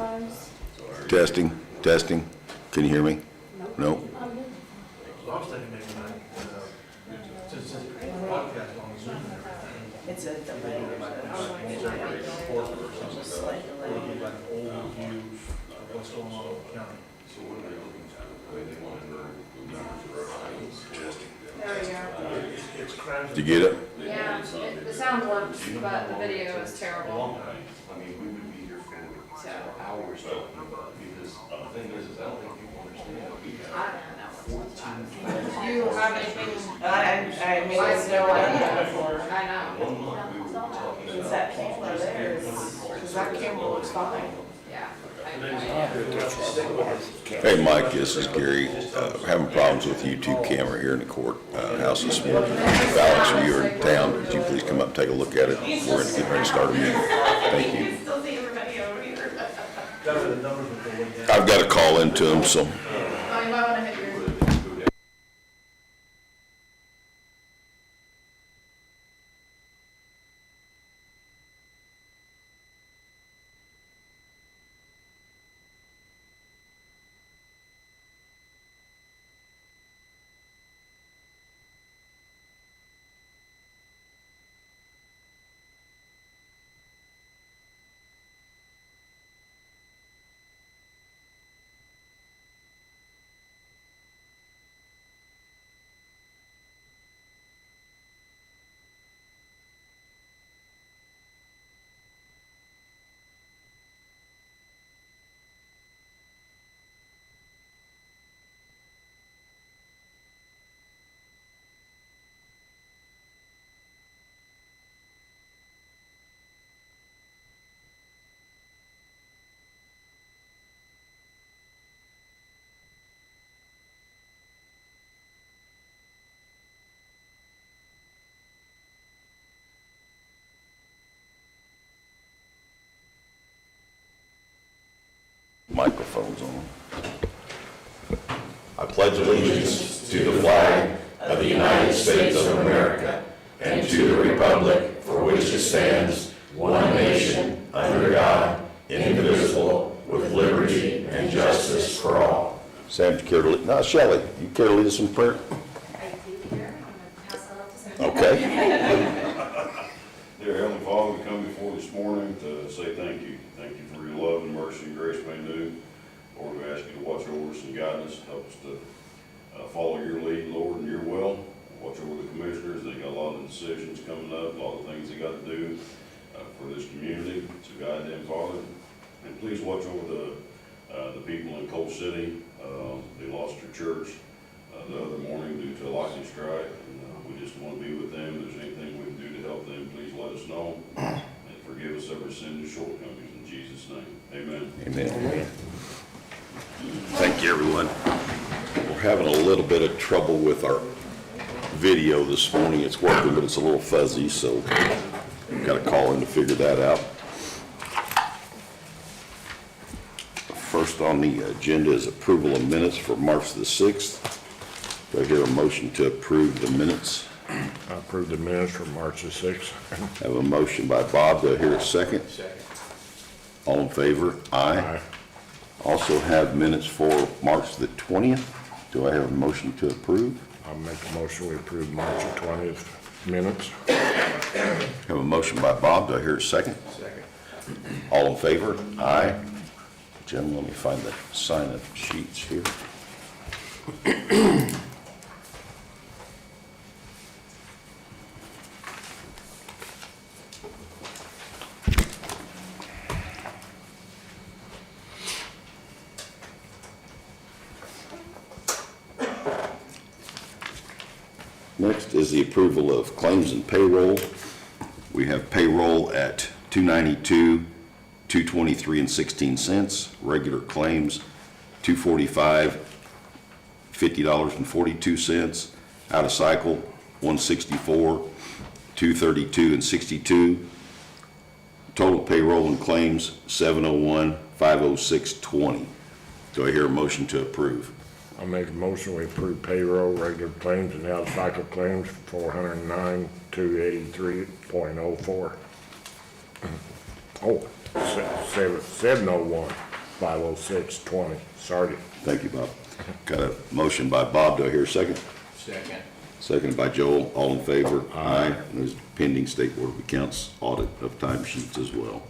sometimes. Testing, testing. Can you hear me? No. I was thinking maybe since it's podcast on Zoom and everything. It's a delay. Just slight delay. Like an overview of what's going on in the county. There we go. It's crashed. Did you get it? Yeah, the sound works, but the video is terrible. I mean, we would be here for So, hours talking about it, because the thing is I don't think people understand that we I have don't know. 14 Do you have anything? I mean, there's no idea for, I know. 1 month we were talking is about. that camera there, because that camera looks fine. Yeah. Hey, Mike, this is Gary. Having problems with the YouTube camera here in the courthouse this morning. If Alex, if you're in town, could you please come up and take a look at it? We're going to get ready to start a meeting. Thank you. You can still see everybody over here. Got the numbers with the way down. I've got to call into him, so. Oh, you might want to hit your. Microphone's on. I pledge allegiance to the flag of the United States of America and to the republic for which it stands, one nation, under God, indivisible, with liberty and justice for all. Sam, you care to lead? No, Shelley, you care to lead us in prayer? I do here. I'm going to pass that off to Sam. Okay. Dear Heavenly Father, we come before this morning to say thank you. Thank you for your love and mercy and grace made new. Lord, we ask you to watch over us and guide us. Help us to follow your lead, Lord, and your will. Watch over the commissioners. They got a lot of decisions coming up, a lot of things they got to do for this community. So guide them, Father. And please watch over the people in Coal City. They lost their church the other morning due to a lightning strike. And we just want to be with them. If there's anything we can do to help them, please let us know. And forgive us every sin and shortcomings in Jesus' name. Amen. Amen. Thank you, everyone. We're having a little bit of trouble with our video this morning. It's working, but it's a little fuzzy, so we've got to call in to figure that out. First on the agenda is approval of minutes for March the 6th. Do I hear a motion to approve the minutes? I approve the minutes for March the 6th. I have a motion by Bob. Do I hear a second? Second. All in favor? Aye. Also have minutes for March the 20th. Do I have a motion to approve? I'll make a motion we approve March the 20th minutes. Have a motion by Bob. Do I hear a second? Second. All in favor? Aye. Jim, let me find the sign-up sheets here. Next is the approval of claims and payroll. We have payroll at $292, $223 and 16 cents. Regular claims, $245, $50 and 42 cents. Out of cycle, $164, $232 and 62. Total payroll and claims, $701, $506, 20. Do I hear a motion to approve? I'll make a motion we approve payroll, regular claims, and out-of-cycle claims for $409,283.04. Oh, 701. 50620. Sorry. Thank you, Bob. Got a motion by Bob. Do I hear a second? Second. Seconded by Joel. All in favor? Aye. And there's pending State Board of Accounts audit of timesheets as well.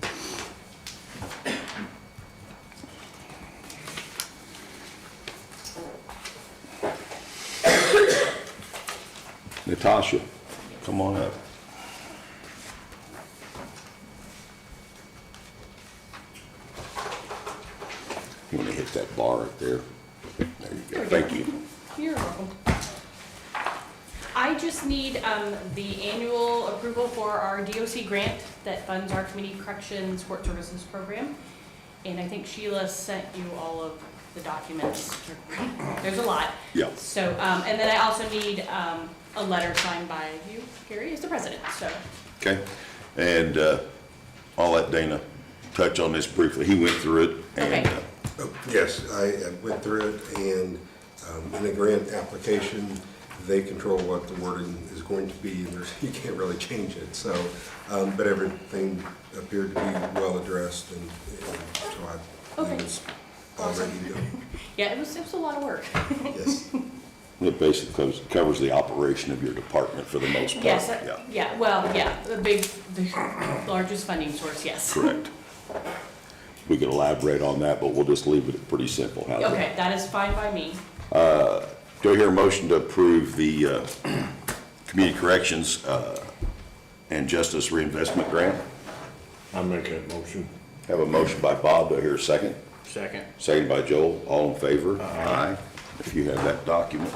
Natasha, come on up. You want to hit that bar right there? There you go. Thank you. You're welcome. I just need the annual approval for our DOC grant that funds our community corrections court services program. And I think Sheila sent you all of the documents. There's a lot. Yeah. So, and then I also need a letter signed by you, Gary, as the president, so. Okay, and I'll let Dana touch on this briefly. He went through it, and Okay. Yes, I went through it, and in the grant application, they control what the wording is going to be, and you can't really change it, so, but everything appeared to be well addressed, and so I Okay. was all ready to go. Yeah, it was a lot of work. Yes. it basically covers the operation of your department for the most part. Yes, Yeah, yeah, well, yeah, the largest funding source, yes. correct. We could elaborate on that, but we'll just leave it pretty simple. How's that? Okay, that is fine by me. Do I hear a motion to approve the Community Corrections and Justice Reinvestment Grant? I make that motion. Have a motion by Bob. Do I hear a second? Second. Second by Joel. All in favor? Aye. If you have that document.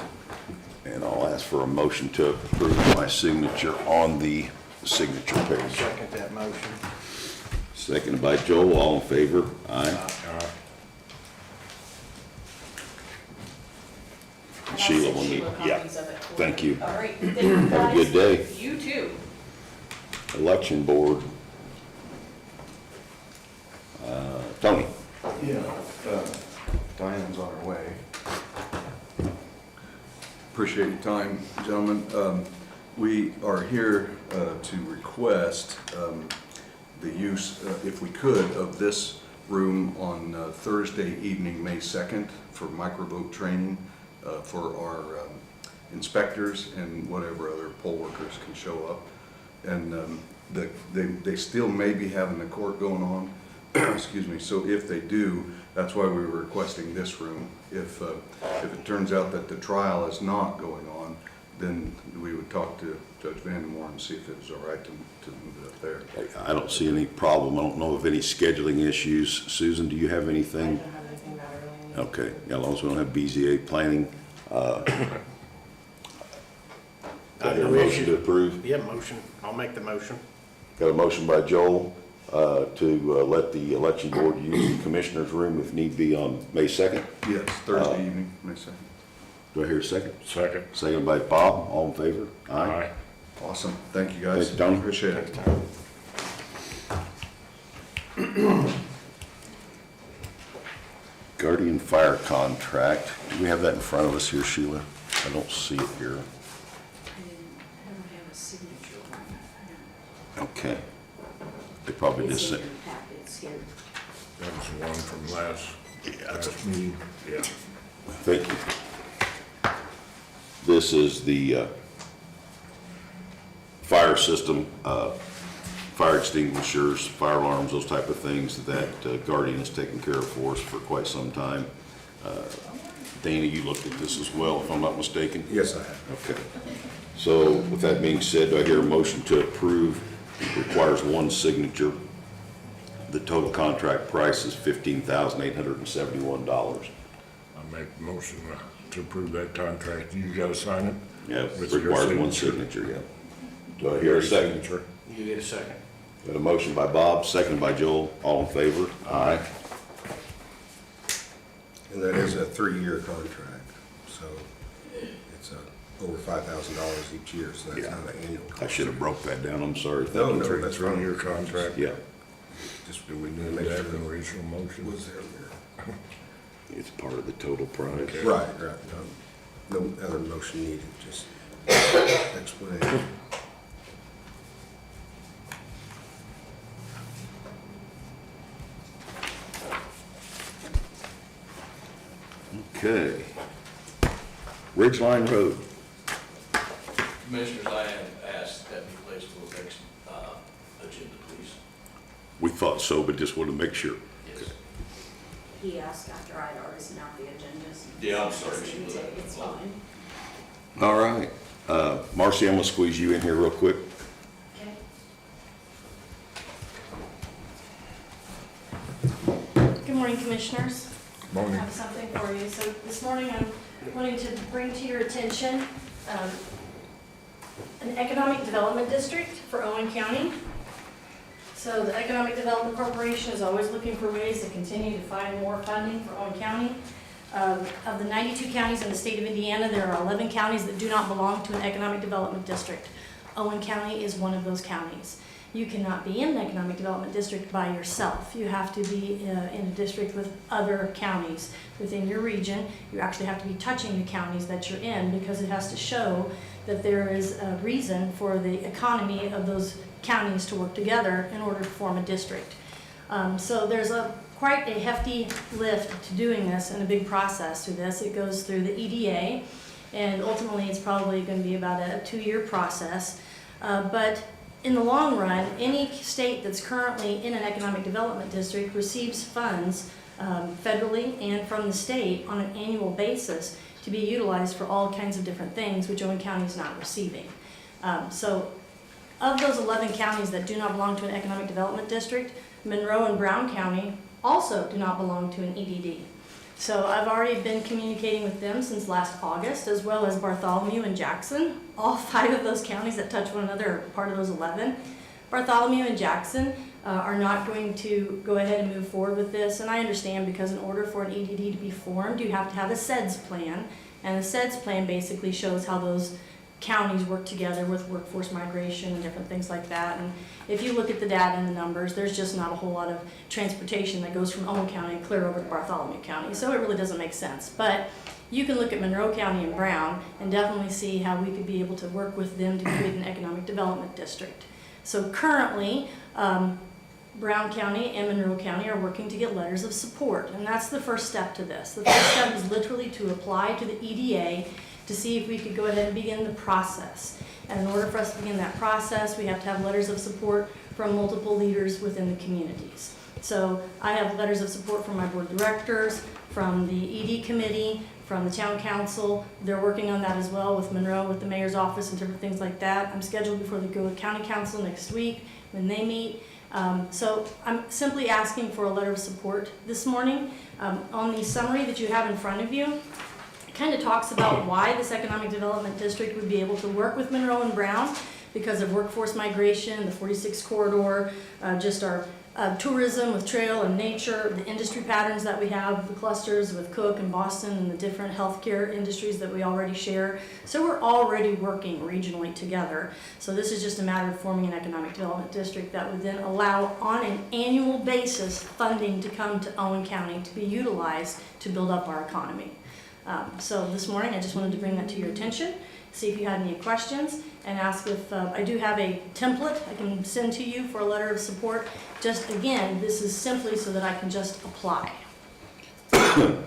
And I'll ask for a motion to approve my signature on the signature page. Second that motion. Seconded by Joel. All in favor? Aye. I'll Sheila send will need, Sheila yeah. copies of it for Thank you. All right, thank you guys. Have a good day. You too. Election Board. Tony? Yeah, Diane's on her way. Appreciate your time, gentlemen. We are here to request the use, if we could, of this room on Thursday evening, May 2nd, for microvote training for our inspectors and whatever other poll workers can show up. And they still may be having the court going on. Excuse me, so if they do, that's why we were requesting this room. If it turns out that the trial is not going on, then we would talk to Judge Vandemore and see if it was all right to move it up there. I don't see any problem. I don't know of any scheduling issues. Susan, do you have anything? I don't have anything that early. Okay, yeah, as long as we don't have BZA planning. Do I hear a motion to approve? Yeah, motion. I'll make the motion. Got a motion by Joel to let the election board use the commissioner's room if need be on May 2nd. Yes, Thursday evening, May 2nd. Do I hear a second? Second. Second by Bob. All in favor? Aye. Awesome, thank you guys. Thanks, Tony. Appreciate it. Guardian Fire Contract. Do we have that in front of us here, Sheila? I don't see it here. I don't have a signature on it. Okay. They probably just It's in sent. your packets here. That was the one from last that's meeting. Yeah. Thank you. This is the fire system, fire extinguishers, fire alarms, those type of things that Guardian has taken care of for us for quite some time. Dana, you looked at this as well, if I'm not mistaken? Yes, I have. Okay. So with that being said, do I hear a motion to approve? It requires one signature. The total contract price is $15,871. I make the motion to approve that contract. You gotta sign it? Yeah, it With your requires one signature. signature, yeah. Do I hear a second? Signature. You get a second. Got a motion by Bob, second by Joel. All in favor? Aye. And that is a 3-year contract, so it's over $5,000 each year, so that's Yeah. not an annual I contract. should have broke that down, I'm sorry. No, Thank you. no, that's fine. Three-year contract. Yeah, Just Do we to need make that sure in the it original motion? was there. it's part of the total price. Right, right. No other motion needed, just explanation. Okay. Ridgeline Road. Commissioners, I have asked that be placed on the next agenda, please. We thought so, but just wanted to make sure. Yes. He asked after I'd already sent out the agendas. Yeah, I'm sorry. It's fine. All right. Marcy, I'm gonna squeeze you in here real quick. Okay. Good morning, Commissioners. Morning. I have something for you. So this morning, I'm wanting to bring to your attention an economic development district for Owen County. So the Economic Development Corporation is always looking for ways to continue to find more funding for Owen County. Of the 92 counties in the state of Indiana, there are 11 counties that do not belong to an economic development district. Owen County is one of those counties. You cannot be in an economic development district by yourself. You have to be in a district with other counties within your region. You actually have to be touching the counties that you're in because it has to show that there is a reason for the economy of those counties to work together in order to form a district. So there's quite a hefty lift to doing this and a big process to this. It goes through the EDA, and ultimately it's probably going to be about a 2-year process. But in the long run, any state that's currently in an economic development district receives funds federally and from the state on an annual basis to be utilized for all kinds of different things, which Owen County is not receiving. So of those 11 counties that do not belong to an economic development district, Monroe and Brown County also do not belong to an EDD. So I've already been communicating with them since last August, as well as Bartholomew and Jackson. All 5 of those counties that touch one another are part of those 11. Bartholomew and Jackson are not going to go ahead and move forward with this, and I understand because in order for an EDD to be formed, you have to have a SEDS plan, and the SEDS plan basically shows how those counties work together with workforce migration and different things like that. And if you look at the data and the numbers, there's just not a whole lot of transportation that goes from Owen County clear over to Bartholomew County, so it really doesn't make sense. But you can look at Monroe County and Brown and definitely see how we could be able to work with them to create an economic development district. So currently, Brown County and Monroe County are working to get letters of support, and that's the first step to this. The first step is literally to apply to the EDA to see if we could go ahead and begin the process. And in order for us to begin that process, we have to have letters of support from multiple leaders within the communities. So I have letters of support from my board of directors, from the ED committee, from the town council. They're working on that as well with Monroe, with the mayor's office and different things like that. I'm scheduled before the county council next week when they meet. So I'm simply asking for a letter of support this morning. On the summary that you have in front of you, it kind of talks about why this economic development district would be able to work with Monroe and Brown because of workforce migration, the 46 corridor, just our tourism with trail and nature, the industry patterns that we have, the clusters with Cook and Boston and the different healthcare industries that we already share. So we're already working regionally together. So this is just a matter of forming an economic development district that would then allow on an annual basis funding to come to Owen County to be utilized to build up our economy. So this morning I just wanted to bring that to your attention, see if you had any questions, and ask if I do have a template I can send to you for a letter of support. Just again, this is simply so that I can just apply. I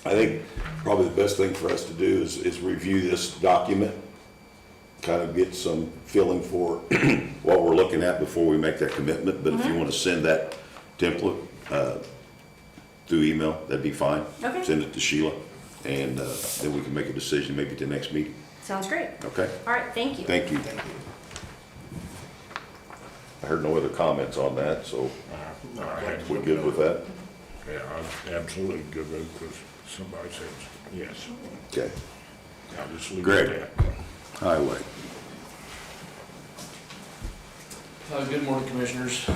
think probably the best thing for us to do is review this document, kind of get some feeling for what we're looking at before we make that commitment. But if you want to send that template through email, that'd be fine. Okay. Send it to Sheila, and then we can make a decision maybe at the next meeting. Sounds great. Okay? All right, thank you. Thank you. I heard no other comments on that, so we're good with that? Yeah, I'm absolutely good with it because somebody says yes. Okay. I'll just leave Greg. it at that. Highway. Good morning, Commissioners.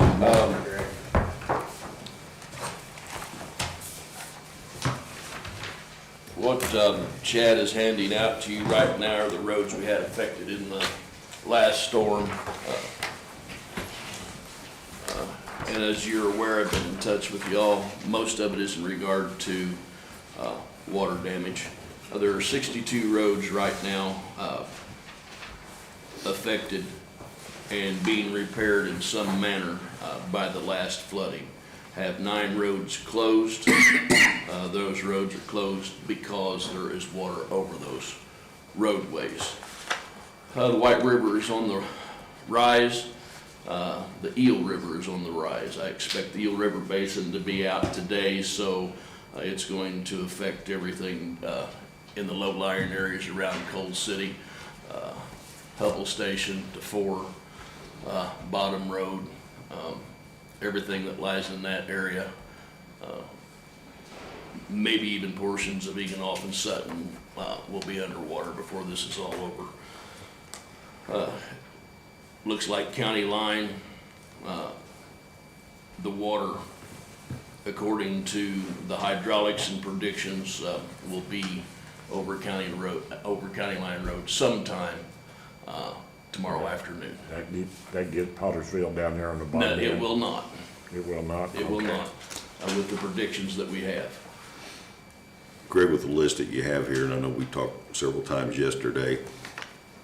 What Chad is handing out to you right now are the roads we had affected in the last storm. And as you're aware, I've been in touch with y'all. Most of it is in regard to water damage. There are 62 roads right now affected and being repaired in some manner by the last flooding. have 9 roads closed. Those roads are closed because there is water over those roadways. The White River is on the rise. The Eel River is on the rise. I expect the Eel River Basin to be out today, so it's going to affect everything in the low-lying areas around Coal City, Hubble Station to 4, Bottom Road, everything that lies in that area. Maybe even portions of Eganoff and Sutton will be underwater before this is all over. Looks like County Line, the water, according to the hydraulics and predictions, will be over County Line Road sometime tomorrow afternoon. That get Pottersville down there on the bottom No, end? it will not. It will not? It will Okay. not, with the predictions that we have. Greg, with the list that you have here, and I know we talked several times yesterday,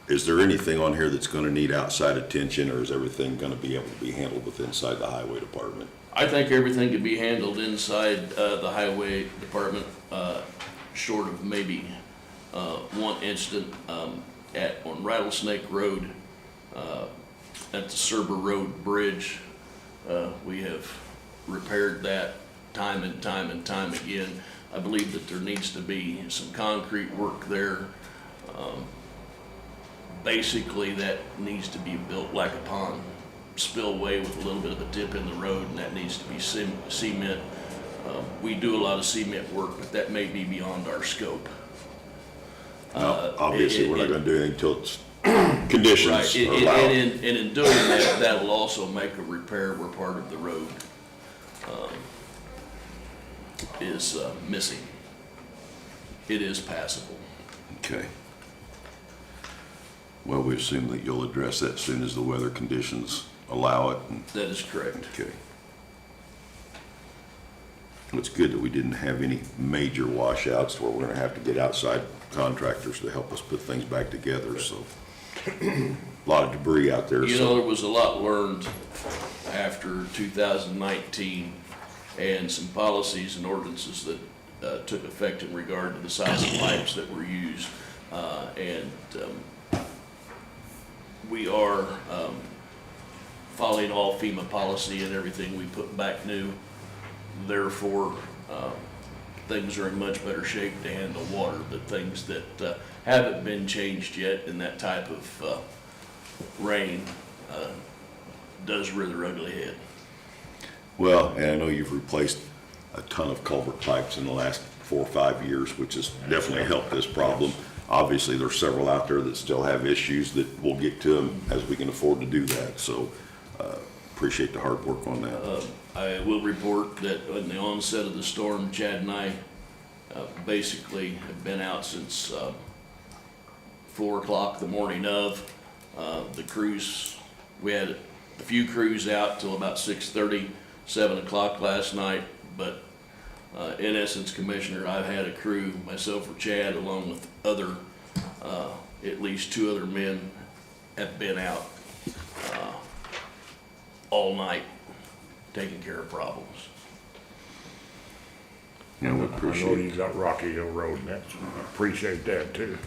is there anything on here that's gonna need outside attention, or is everything gonna be able to be handled with inside the highway department? I think everything can be handled inside the highway department, short of maybe one incident on Rattlesnake Road, at the Cerber Road Bridge. We have repaired that time and time and time again. I believe that there needs to be some concrete work there. Basically, that needs to be built like a pond spillway with a little bit of a dip in the road, and that needs to be cement. We do a lot of cement work, but that may be beyond our scope. No, obviously, we're not gonna do anything until it's conditions Right, are allowed. and in doing that, that will also make a repair where part of the road is missing. It is passable. Okay. Well, we assume that you'll address that as soon as the weather conditions allow it. That is correct. Okay. It's good that we didn't have any major washouts where we're gonna have to get outside contractors to help us put things back together, so. A lot of debris out there, You know, so. there was a lot learned after 2019 and some policies and ordinances that took effect in regard to the size of pipes that were used. We are following all FEMA policy and everything we put back new. Therefore, things are in much better shape to handle water, but things that haven't been changed yet in that type of rain does rear their ugly head. Well, and I know you've replaced a ton of culvert pipes in the last 4 or 5 years, which has definitely helped this problem. Obviously, there's several out there that still have issues that we'll get to them as we can afford to do that, so appreciate the hard work on that. I will report that in the onset of the storm, Chad and I basically have been out since 4 o'clock the morning of. The crews, we had a few crews out till about 6:30, 7 o'clock last night, but in essence, Commissioner, I've had a crew, myself or Chad, along with other, at least 2 other men, have been out all night taking care of problems. Yeah, we I know appreciate you got Rocky Hill Road, and that's, I appreciate that too.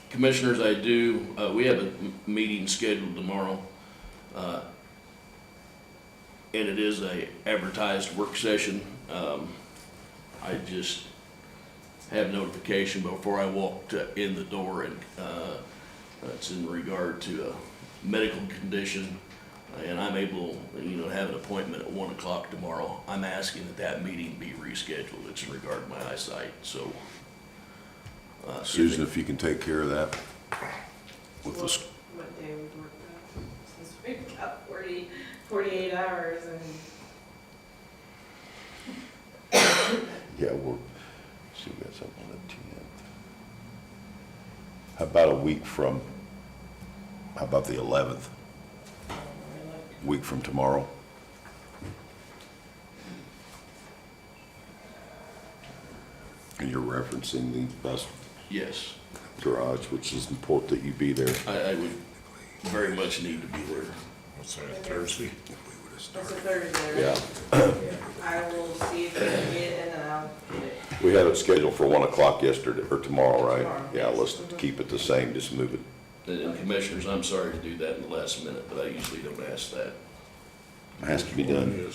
Commissioners, I do, we have a meeting scheduled tomorrow, and it is a advertised work session. I just have notification before I walked in the door, and it's in regard to a medical condition, and I'm able, to have an appointment at 1 o'clock tomorrow. I'm asking that meeting be rescheduled. It's in regard to my eyesight, so. Susan, if you can take care of that with the, What day would work best? Since we've got 48 hours and. yeah, see, we got something on the 10th. How about a week from, how about the 11th? Week from tomorrow? And you're referencing the bus Yes, garage, which is important that you be there. I would very much need to be there. So Thursday. If we would have That's started. a Thursday, Yeah. right? I will see if we can get it, and then I'll get it. We had it scheduled for 1 o'clock yesterday, or tomorrow, right? Tomorrow, Yeah, yes. let's keep it the same, just move it. And Commissioners, I'm sorry to do that in the last minute, but I usually don't ask that. It has to be done.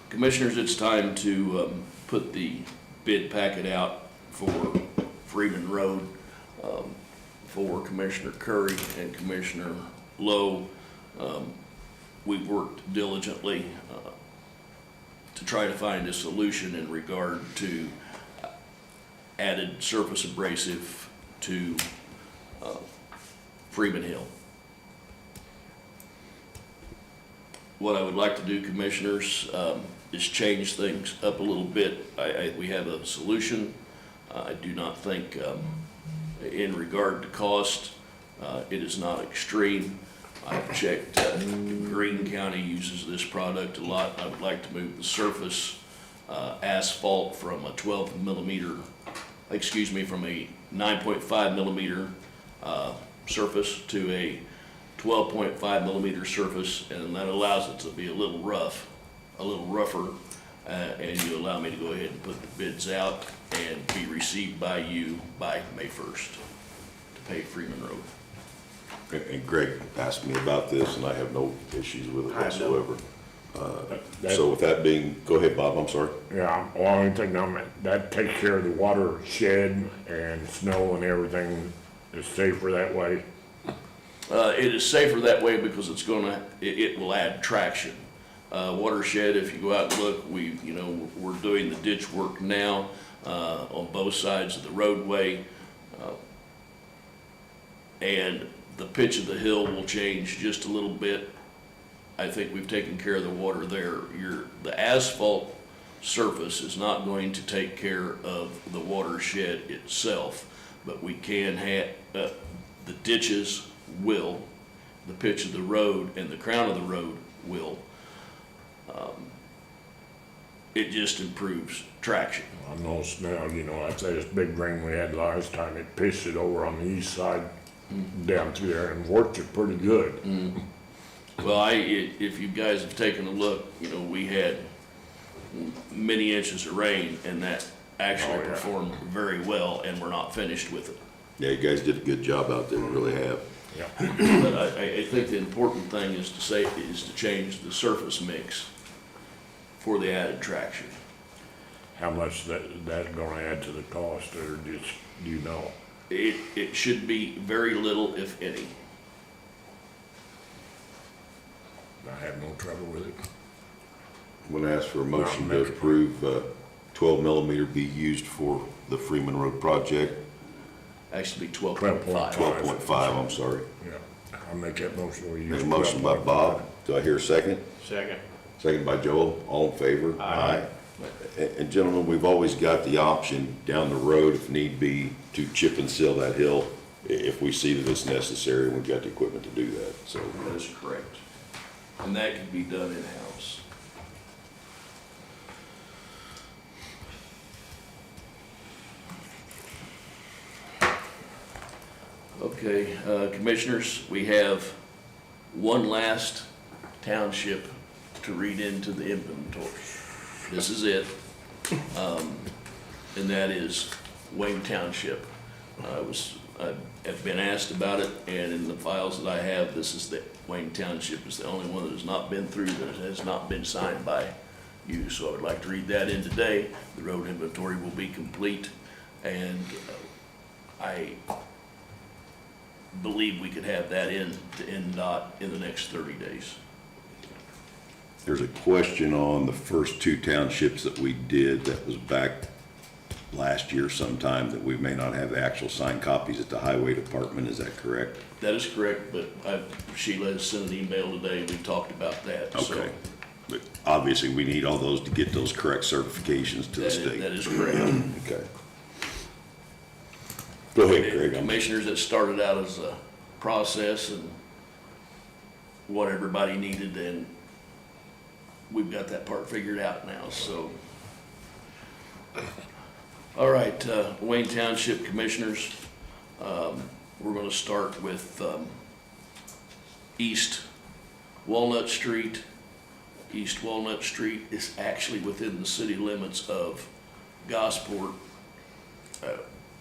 Commissioners, it's time to put the bid packet out for Freeman Road for Commissioner Curry and Commissioner Lowe. We've worked diligently to try to find a solution in regard to added surface abrasive to Freeman Hill. What I would like to do, Commissioners, is change things up a little bit. We have a solution. I do not think, in regard to cost, it is not extreme. I've checked, Greene County uses this product a lot. I would like to move the surface asphalt from a 12 millimeter, from a 9.5 millimeter surface to a 12.5 millimeter surface, and that allows it to be a little rougher, and you allow me to go ahead and put the bids out and be received by you by May 1st to pave Freeman Road. And Greg asked me about this, and I have no issues with it whatsoever. So with that being, go ahead, Bob, I'm sorry. Yeah, well, only thing that takes care of the watershed and snow and everything is safer that way. It is safer that way because it will add traction. Watershed, if you go out and look, we're doing the ditch work now, on both sides of the roadway. And the pitch of the hill will change just a little bit. I think we've taken care of the water there. The asphalt surface is not going to take care of the watershed itself, but we can have, the ditches will, the pitch of the road and the crown of the road will. It just improves traction. I noticed now, after this big rain we had last time, it pitched it over on the east side down through there and worked it pretty good. Well, if you guys have taken a look, we had many inches of rain, and that actually performed very well, and we're not finished with it. Yeah, you guys did a good job out there, you really have. Yeah. But I think the important thing is to change the surface mix for the added traction. How much that's gonna add to the cost, or do you know? It should be very little, if any. I have no trouble with it. I'm gonna ask for a motion to approve 12 millimeter be used for the Freeman Road project. Actually, 12.5. 12.5, I'm sorry. Yeah, I'll make that motion. We use There's a motion by 12.5. Bob. Do I hear a second? Second. Second by Joel. All in favor? Aye. And gentlemen, we've always got the option down the road, if need be, to chip and seal that hill if we see that it's necessary, and we've got the equipment to do that, so. That is correct. And that can be done in-house. Okay, Commissioners, we have one last township to read into the inventory. This is it, and that is Wayne Township. I've been asked about it, and in the files that I have, this is Wayne Township is the only one that has not been through, that has not been signed by you. So I would like to read that in today. The road inventory will be complete, and I believe we could have that in to NDOT in the next 30 days. There's a question on the first two townships that we did that was back last year sometime, that we may not have the actual signed copies at the highway department. Is that correct? That is correct, but Sheila has sent an email today. We talked about that. So Okay. But obviously, we need all those to get those correct certifications to the state. that is correct. Okay. Go ahead, Greg. Commissioners, it started out as a process and what everybody needed, and we've got that part figured out now, so. All right, Wayne Township Commissioners, We're gonna start with, East Walnut Street. East Walnut Street is actually within the city limits of Gosport.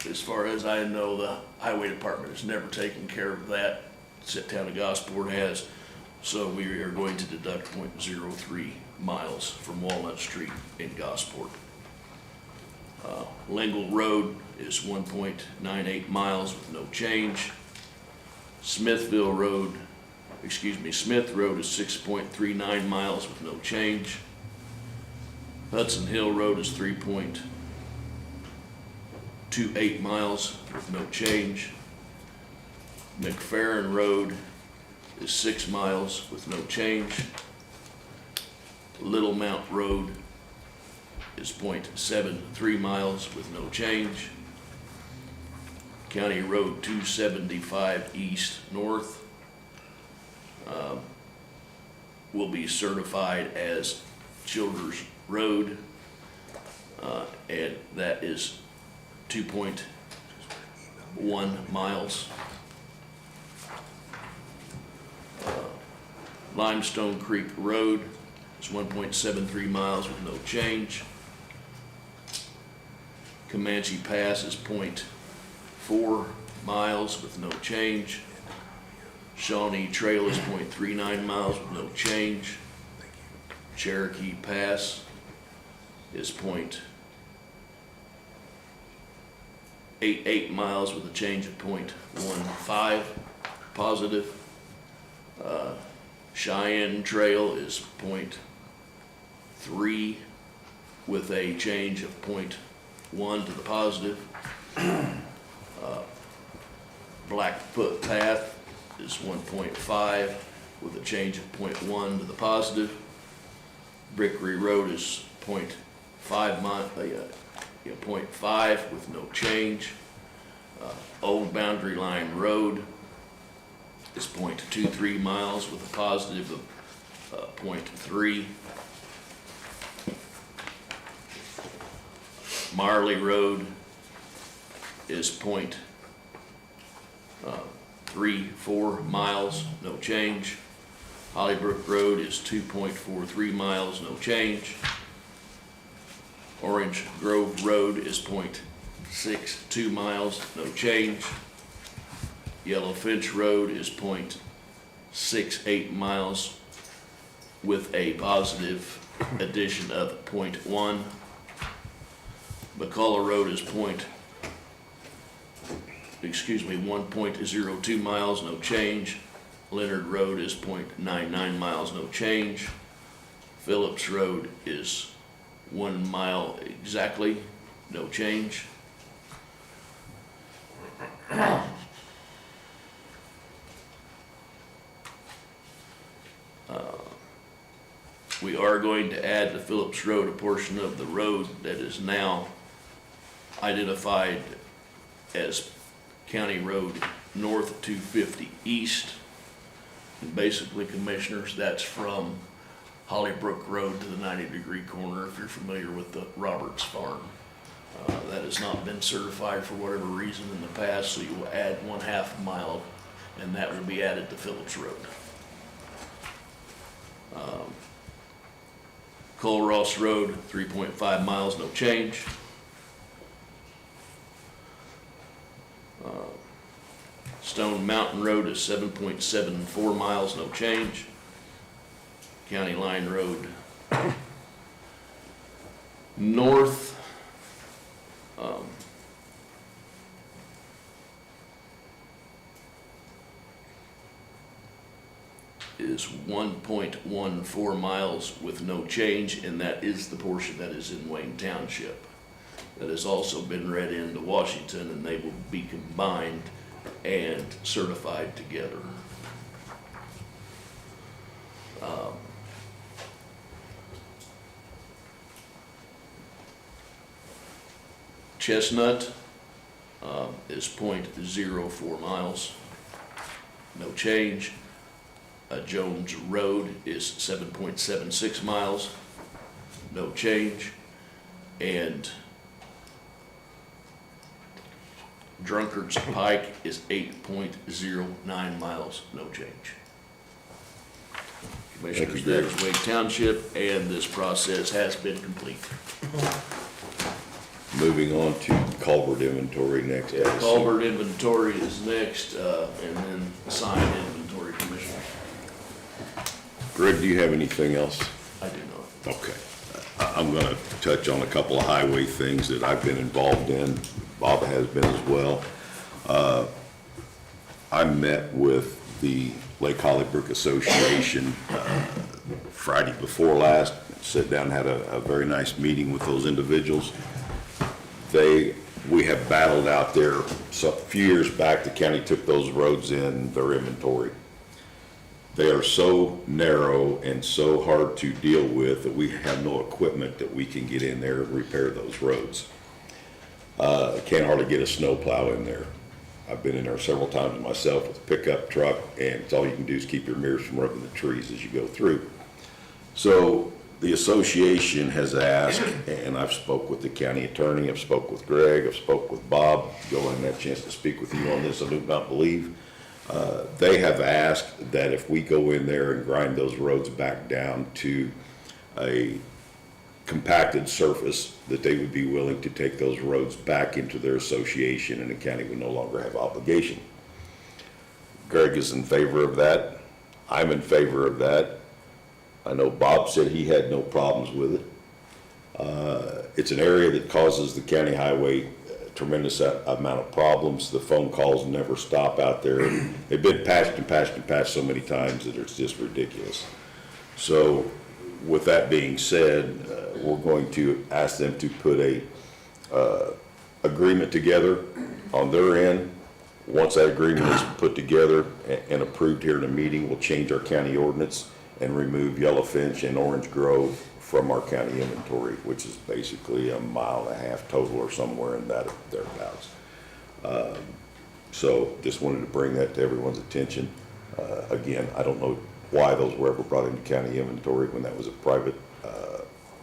As far as I know, the highway department has never taken care of that. The town of Gosport has. So we are going to deduct 0.03 miles from Walnut Street in Gosport. Lingle Road is 1.98 miles with no change. Smith Road is 6.39 miles with no change. Hudson Hill Road is 3.28 miles with no change. McFerrin Road is 6 miles with no change. Little Mount Road is 0.73 miles with no change. County Road 275 East North will be certified as Childers Road, and that is 2.1 miles. Limestone Creek Road is 1.73 miles with no change. Comanche Pass is 0.4 miles with no change. Shawnee Trail is 0.39 miles with no change. Cherokee Pass is 0.88 miles with a change of 0.15 positive. Cheyenne Trail is 0.3 with a change of 0.1 to the positive. Blackfoot Path is 1.5 with a change of 0.1 to the positive. Brickery Road is 0.5 with no change. Old Boundary Line Road is 0.23 miles with a positive of 0.3. Marley Road is 0.34 miles, no change. Hollybrook Road is 2.43 miles, no change. Orange Grove Road is 0.62 miles, no change. Yellow Finch Road is 0.68 miles with a positive addition of 0.1. McCullough Road is 1.02 miles, no change. Leonard Road is 0.99 miles, no change. Phillips Road is 1 mile exactly, no change. We are going to add to Phillips Road a portion of the road that is now identified as County Road North 250 East. And basically, Commissioners, that's from Hollybrook Road to the 90-degree corner, if you're familiar with the Roberts Farm. That has not been certified for whatever reason in the past, so you will add 1/2 mile, and that will be added to Phillips Road. Colross Road, 3.5 miles, no change. Stone Mountain Road is 7.74 miles, no change. County Line Road North is 1.14 miles with no change, and that is the portion that is in Wayne Township. That has also been read into Washington, and they will be combined and certified together. Chestnut is 0.04 miles, no change. Jones Road is 7.76 miles, no change. And Drunkard's Pike is 8.09 miles, no change. Commissioners, that is Wade Township, and this process has been complete. Moving on to culvert inventory next. Culvert inventory is next, and then sign inventory, Commissioner. Greg, do you have anything else? I do not. Okay. I'm gonna touch on a couple of highway things that I've been involved in. Bob has been as well. I met with the Lake Hollybrook Association Friday before last, sat down, had a very nice meeting with those individuals. We have battled out there, so a few years back, the county took those roads in their inventory. They are so narrow and so hard to deal with that we have no equipment that we can get in there and repair those roads. Can't hardly get a snow plow in there. I've been in there several times myself with a pickup truck, and it's all you can do is keep your mirrors from rubbing the trees as you go through. So the association has asked, and I've spoke with the county attorney, I've spoke with Greg, I've spoke with Bob. Joe, I haven't had a chance to speak with you on this, I do not believe. They have asked that if we go in there and grind those roads back down to a compacted surface, that they would be willing to take those roads back into their association and the county would no longer have obligation. Greg is in favor of that. I'm in favor of that. I know Bob said he had no problems with it. It's an area that causes the county highway a tremendous amount of problems. The phone calls never stop out there. They've been patched and patched and patched so many times that it's just ridiculous. So with that being said, we're going to ask them to put a agreement together on their end. Once that agreement is put together and approved here in a meeting, we'll change our county ordinance and remove Yellowfinch and Orange Grove from our county inventory, which is basically 1.5 miles total or somewhere in that thereabouts. So just wanted to bring that to everyone's attention. Again, I don't know why those were ever brought into county inventory when that was a private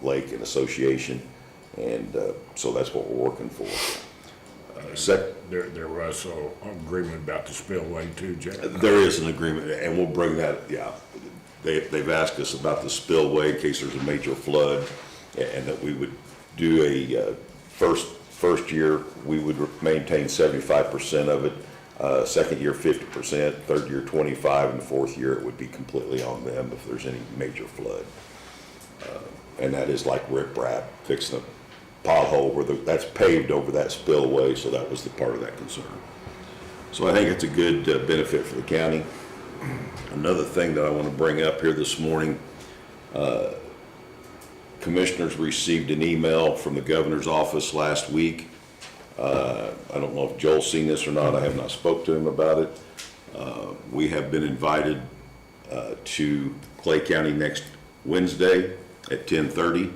lake and association, and so that's what we're working for. There was an agreement about the spillway too, Jack. There is an agreement, and we'll bring that, yeah. They've asked us about the spillway in case there's a major flood, and that we would do a first year, we would maintain 75% of it, second year 50%, third year 25%, and the fourth year it would be completely on them if there's any major flood. And that is like riprap, fixing a pothole where that's paved over that spillway, so that was the part of that concern. So I think it's a good benefit for the county. Another thing that I want to bring up here this morning, commissioners received an email from the governor's office last week. I don't know if Joel's seen this or not. I have not spoke to him about it. We have been invited to Clay County next Wednesday at 10:30.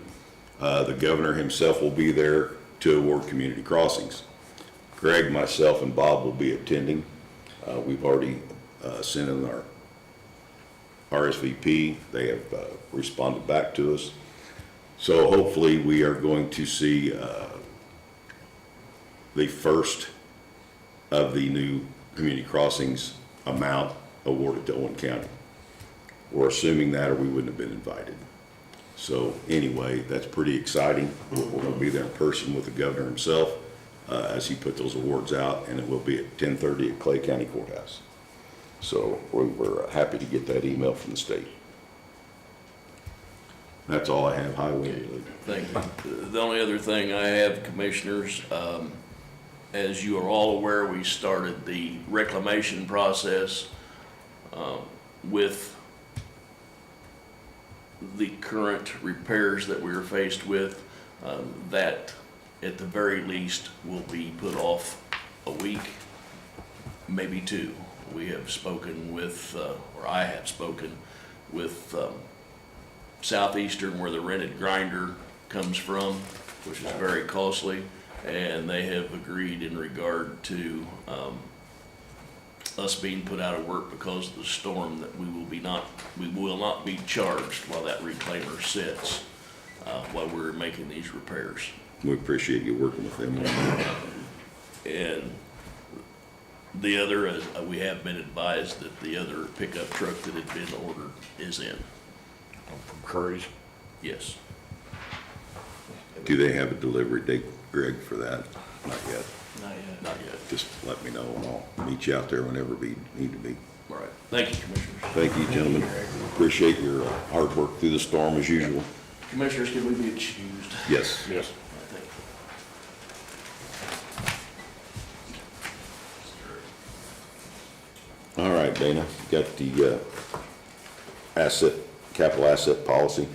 The governor himself will be there to award community crossings. Greg, myself, and Bob will be attending. We've already sent in our RSVP. They have responded back to us. So hopefully we are going to see the first of the new community crossings amount awarded to Owen County. We're assuming that or we wouldn't have been invited. So anyway, that's pretty exciting. We're going to be there in person with the governor himself as he put those awards out, and it will be at 10:30 at Clay County Courthouse. So we're happy to get that email from the state. That's all I have highway. Thank you. The only other thing I have, commissioners, as you are all aware, we started the reclamation process with the current repairs that we are faced with. That at the very least will be put off a week, maybe two. We have spoken with, or I have spoken with Southeastern, where the rented grinder comes from, which is very costly, and they have agreed in regard to us being put out of work because of the storm, that we will not be charged while that reclaimer sits while we're making these repairs. We appreciate you working with them. And The other, we have been advised that the other pickup truck that had been ordered is in. From Curry's. Yes. Do they have a delivery date, Greg, for that? Not yet. Not yet. Not yet. Just let me know and I'll meet you out there whenever we need to be. All right. Thank you, Commissioners. Thank you, gentlemen. Appreciate your hard work through the storm as usual. Commissioners, can we be excused? Yes. Yes. Thank you. All right, Dana, you got the capital asset policy?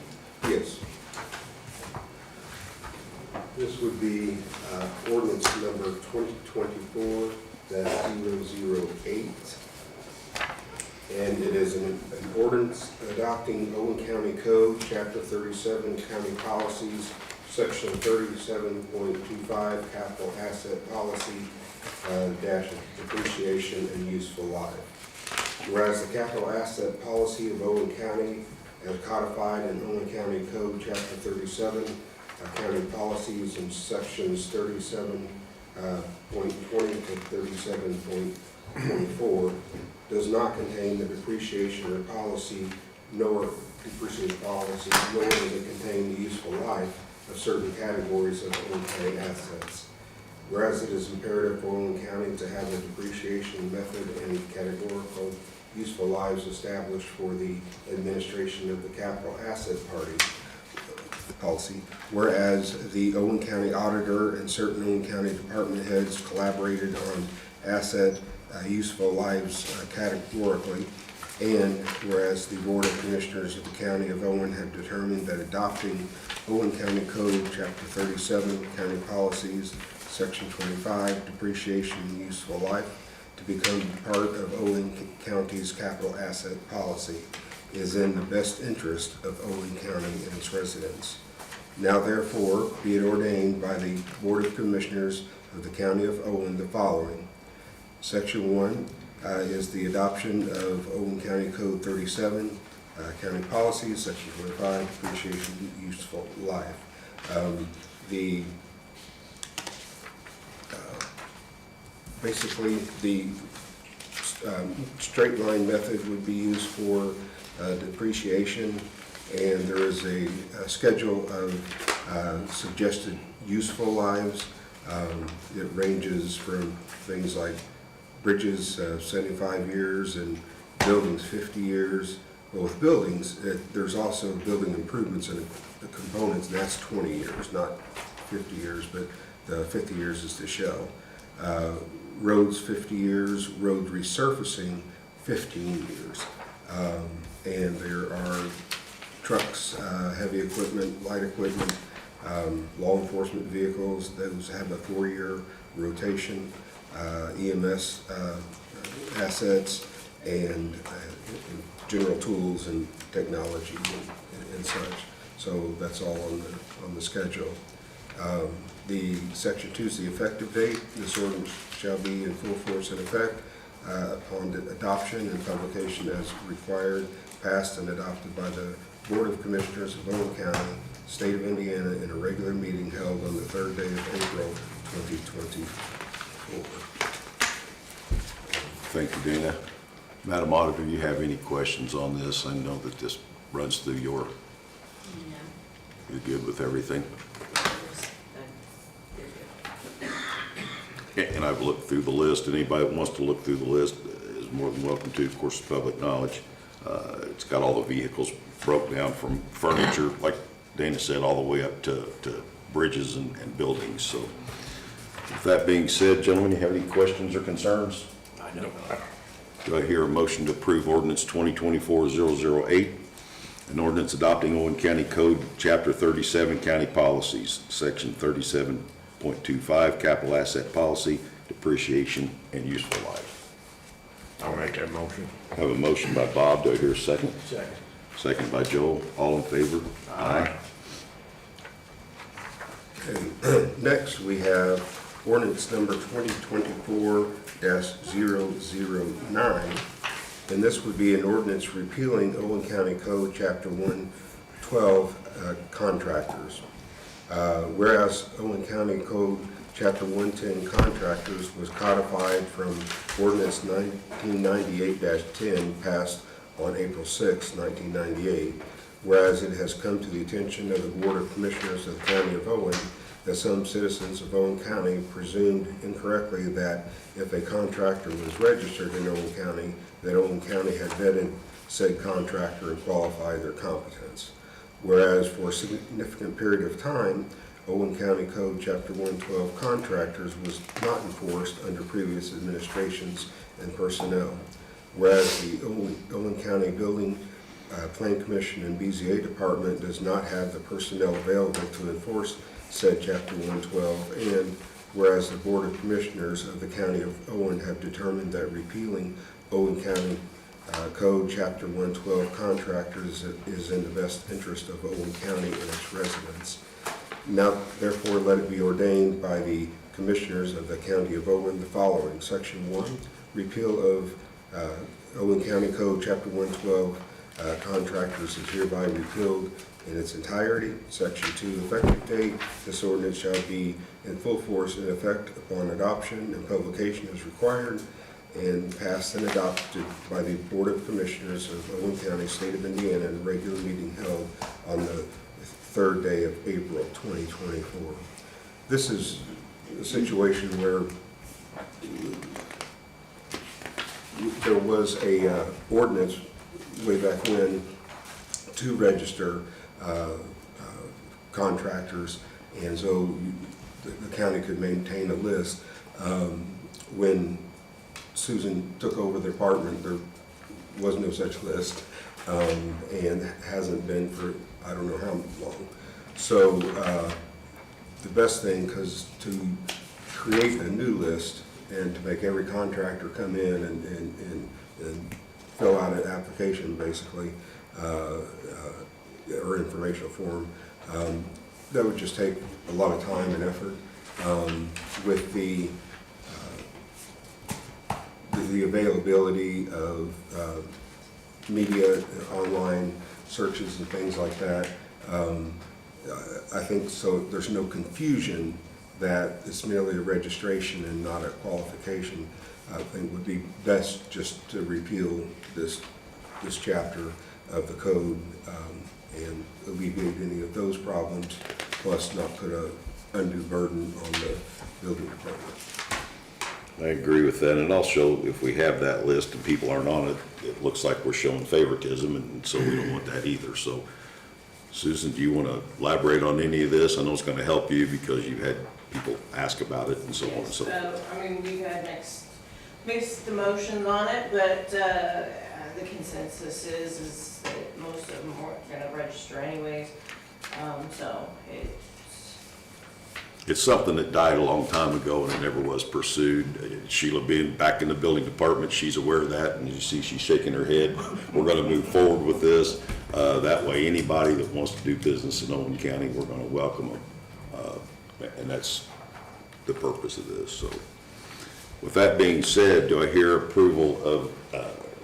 Yes. This would be ordinance number 2024-008. And it is an ordinance adopting Owen County Code, Chapter 37, County Policies, Section 37.25, Capital Asset Policy, dash depreciation and useful life. Whereas the capital asset policy of Owen County, as codified in Owen County Code, Chapter 37, County Policies in Sections 37.20 to 37.24, does not contain the depreciation or policy, nor depreciation policy, nor does it contain the useful life of certain categories of Owen County assets. Whereas it is imperative for Owen County to have a depreciation method and categorical useful lives established for the administration of the capital asset policy. Whereas the Owen County Auditor and certain Owen County department heads collaborated on asset useful lives categorically, and whereas the Board of Commissioners of the County of Owen have determined that adopting Owen County Code, Chapter 37, County Policies, Section 25, Depreciation and Useful Life, to become part of Owen County's capital asset policy is in the best interest of Owen County and its residents. Now therefore, be it ordained by the Board of Commissioners of the County of Owen the following. Section 1 is the adoption of Owen County Code 37, County Policies, Section 25, Depreciation and Useful Life. Basically, the straight line method would be used for depreciation, and there is a schedule of suggested useful lives. It ranges from things like bridges 75 years and buildings 50 years. Well, with buildings, there's also building improvements and the components, and that's 20 years, not 50 years, but the 50 years is the shell. Roads 50 years, road resurfacing 15 years. And there are trucks, heavy equipment, light equipment, law enforcement vehicles, those have a 4-year rotation, EMS assets, and general tools and technology and such. So that's all on the schedule. The Section 2 is the effective date. This ordinance shall be in full force and effect upon adoption and publication as required, passed and adopted by the Board of Commissioners of Owen County, State of Indiana, in a regular meeting held on the 3rd day of April 2024. Thank you, Dana. Madam Auditor, you have any questions on this? I know that this runs through you're good with everything? And I've looked through the list. Anybody that wants to look through the list is more than welcome to. Of course, public knowledge. It's got all the vehicles broke down from furniture, like Dana said, all the way up to bridges and buildings. So with that being said, gentlemen, you have any questions or concerns? I know. Do I hear a motion to approve ordinance 2024-008, an ordinance adopting Owen County Code, Chapter 37, County Policies, Section 37.25, Capital Asset Policy, Depreciation and Useful Life? I'll make that motion. I have a motion by Bob. Do I hear a second? Second. Second by Joel. All in favor? Aye. Okay. Next, we have ordinance number 2024-009, and this would be an ordinance repealing Owen County Code, Chapter 112, contractors. Whereas Owen County Code, Chapter 110 contractors was codified from ordinance 1998-10 passed on April 6, 1998, whereas it has come to the attention of the Board of Commissioners of the County of Owen that some citizens of Owen County presumed incorrectly that if a contractor was registered in Owen County, that Owen County had vetted said contractor and qualified their competence. Whereas for a significant period of time, Owen County Code Chapter 112 contractors was not enforced under previous administrations and personnel. Whereas the Owen County Building Plan Commission and BZA Department does not have the personnel available to enforce said Chapter 112, and whereas the Board of Commissioners of the County of Owen have determined that repealing Owen County Code Chapter 112 contractors is in the best interest of Owen County and its residents. Now, therefore, let it be ordained by the Commissioners of the County of Owen the following. Section 1, repeal of Owen County Code Chapter 112 contractors is hereby repealed in its entirety. Section 2, effective date, this ordinance shall be in full force and effect upon adoption, and publication is required, and passed and adopted by the Board of Commissioners of Owen County, State of Indiana, in a regular meeting held on the third day of April 2024. This is a situation where there was a ordinance way back when to register contractors, and so the county could maintain a list. When Susan took over the department, there was no such list, and hasn't been for I don't know how long. So the best thing, because to create a new list and to make every contractor come in and fill out an application, basically, or informational form, that would just take a lot of time and effort. With the availability of media, online searches and things like that, I think so there's no confusion that it's merely a registration and not a qualification. I think it would be best just to repeal this chapter of the code and alleviate any of those problems, plus not put an undue burden on the building department. I agree with that, and also if we have that list and people aren't on it, it looks like we're showing favoritism, and so we don't want that either. So, Susan, do you want to elaborate on any of this? I know it's going to help you because you've had people ask about it and so on. So, I mean, we've had mixed emotions on it, but the consensus is that most of them weren't going to register anyways. So it's something that died a long time ago and it never was pursued. Sheila being back in the building department, she's aware of that, and you see she's shaking her head. We're going to move forward with this. That way, anybody that wants to do business in Owen County, we're going to welcome them. And that's the purpose of this. So, with that being said, do I hear approval of,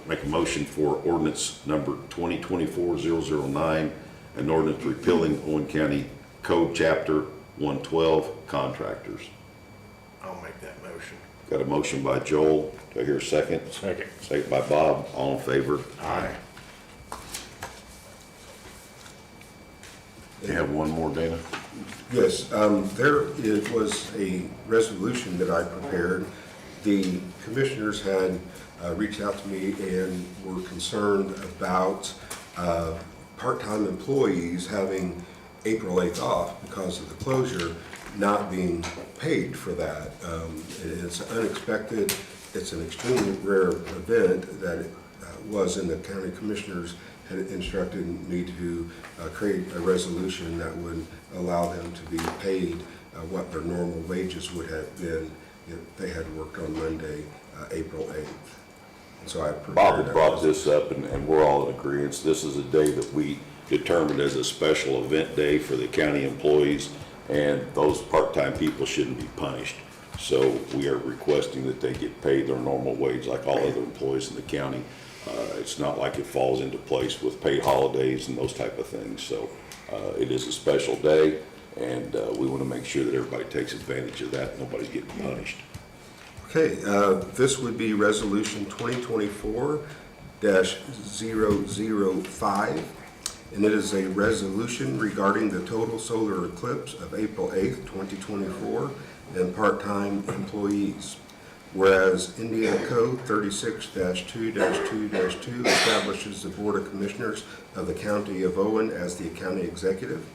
make a motion for ordinance number 2024-009, an ordinance repealing Owen County Code Chapter 112 contractors? I'll make that motion. Got a motion by Joel. Do I hear a second? Second. Second by Bob. All in favor? Aye. You have one more, Dana? Yes, was a resolution that I prepared. The commissioners had reached out to me and were concerned about part-time employees having April 8th off because of the closure, not being paid for that. It's unexpected. It's an extremely rare event that it was, and the county commissioners had instructed me to create a resolution that would allow them to be paid what their normal wages would have been if they had worked on Monday, April 8th. And so I Bob had brought this up, and we're all in agreement. This is a day that we determined as a special event day for the county employees, and those part-time people shouldn't be punished. So we are requesting that they get paid their normal wage like all other employees in the county. It's not like it falls into place with paid holidays and those type of things. So it is a special day. And we want to make sure that everybody takes advantage of that, nobody's getting punished. Okay, this would be Resolution 2024-005, and it is a resolution regarding the total solar eclipse of April 8th, 2024, and part-time employees. Whereas Indiana Code 36-2-2-2 establishes the Board of Commissioners of the County of Owen as the county executive.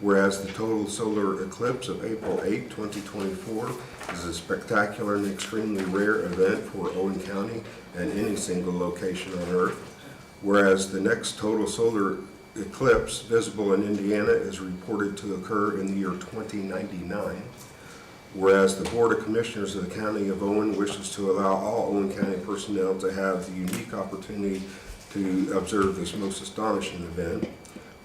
Whereas the total solar eclipse of April 8, 2024 is a spectacular and extremely rare event for Owen County and any single location on Earth. Whereas the next total solar eclipse visible in Indiana is reported to occur in the year 2099. Whereas the Board of Commissioners of the County of Owen wishes to allow all Owen County personnel to have the unique opportunity to observe this most astonishing event.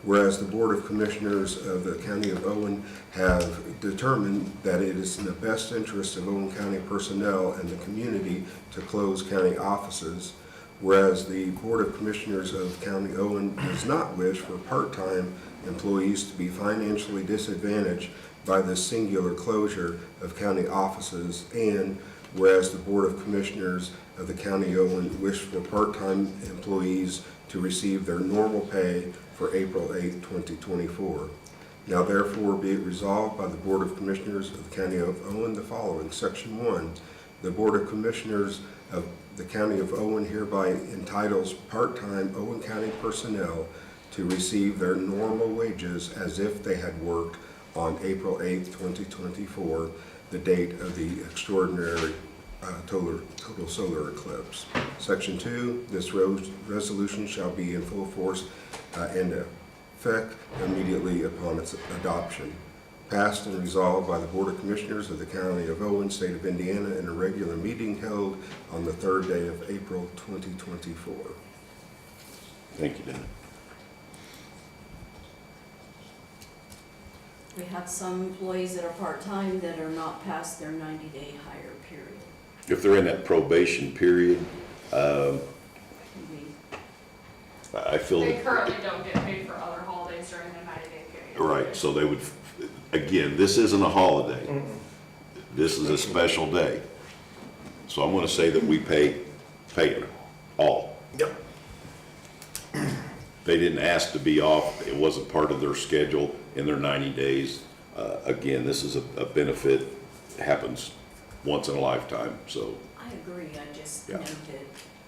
Whereas the Board of Commissioners of the County of Owen have determined that it is in the best interest of Owen County personnel and the community to close county offices. Whereas the Board of Commissioners of County Owen does not wish for part-time employees to be financially disadvantaged by this singular closure of county offices, and whereas the Board of Commissioners of the County of Owen wish for part-time employees to receive their normal pay for April 8, 2024. Now therefore be it resolved by the Board of Commissioners of the County of Owen the following. Section 1, the Board of Commissioners of the County of Owen hereby entitles part-time Owen County personnel to receive their normal wages as if they had worked on April 8, 2024, the date of the extraordinary total solar eclipse. Section 2, this resolution shall be in full force and effect immediately upon its adoption. Passed and resolved by the Board of Commissioners of the County of Owen, State of Indiana, in a regular meeting held on the 3rd day of April 2024. Thank you, Dana. We have some employees that are part-time that are not past their 90-day hire period. If they're in that probation period, We- I feel They that, currently don't get paid for other holidays during the 90-day period. right, so they would, again, this isn't a holiday. This is a special day. So I'm gonna say that we pay it all. Yep. They didn't ask to be off, it wasn't part of their schedule in their 90 days. Again, this is a benefit, happens once in a lifetime, so I agree, I just Yeah. know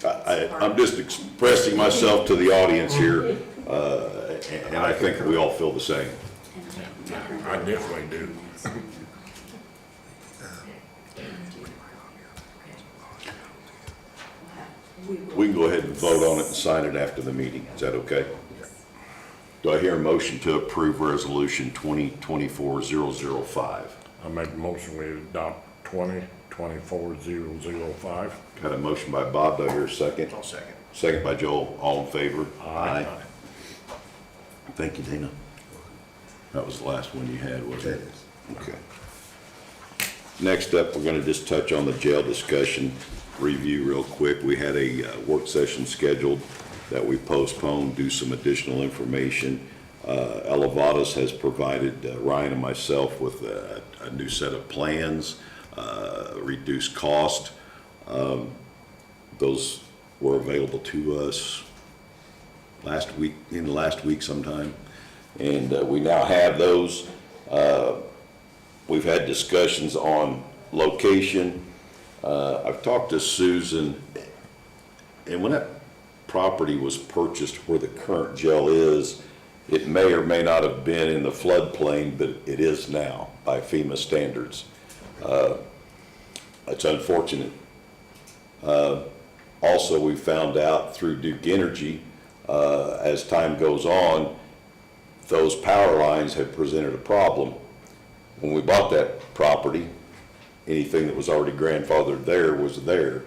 that. I'm just expressing myself to the audience here, and I think we all feel the same. I definitely do. We can go ahead and vote on it and sign it after the meeting. Is that okay? Do I hear a motion to approve Resolution 2024-005? I make a motion we adopt 2024-005. Got a motion by Bob. Do I hear a second? I'll second. Second by Joel. All in favor? Aye. Thank you, Dana. That was the last one you had, wasn't it? Okay. Next up, we're going to just touch on the jail discussion review real quick. We had a work session scheduled that we postponed, do some additional information. Elevatus has provided Ryan and myself with a new set of plans, reduced cost. Those were available to us last week sometime, and we now have those. We've had discussions on location. I've talked to Susan, and when that property was purchased where the current jail is, it may or may not have been in the floodplain, but it is now by FEMA standards. It's unfortunate. Also, we found out through Duke Energy, as time goes on, those power lines have presented a problem. When we bought that property, anything that was already grandfathered there was there.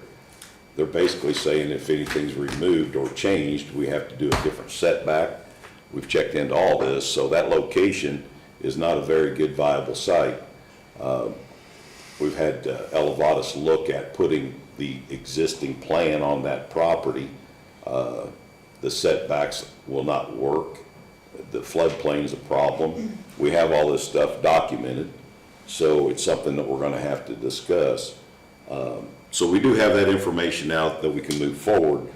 They're basically saying if anything's removed or changed, we have to do a different setback. We've checked into all this, so that location is not a very good viable site. We've had Elevatus look at putting the existing plan on that property. The setbacks will not work, The floodplain is a problem. We have all this stuff documented, so it's something that we're gonna have to discuss. So we do have that information out that we can move forward.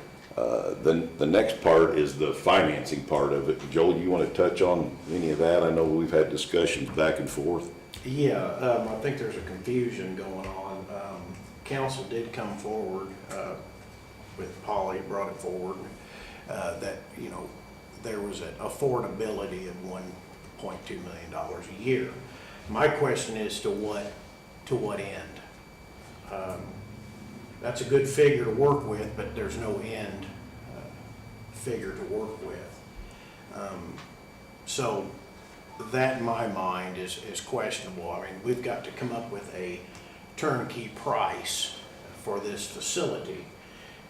Then the next part is the financing part of it. Joel, you want to touch on any of that? I know we've had discussions back and forth. Yeah, I think there's a confusion going on. Council did come forward, with Polly, brought it forward, that, you know, there was an affordability of $1.2 million a year. My question is to what end? That's a good figure to work with, but there's no end figure to work with. So that in my mind is questionable. I mean, we've got to come up with a turnkey price for this facility,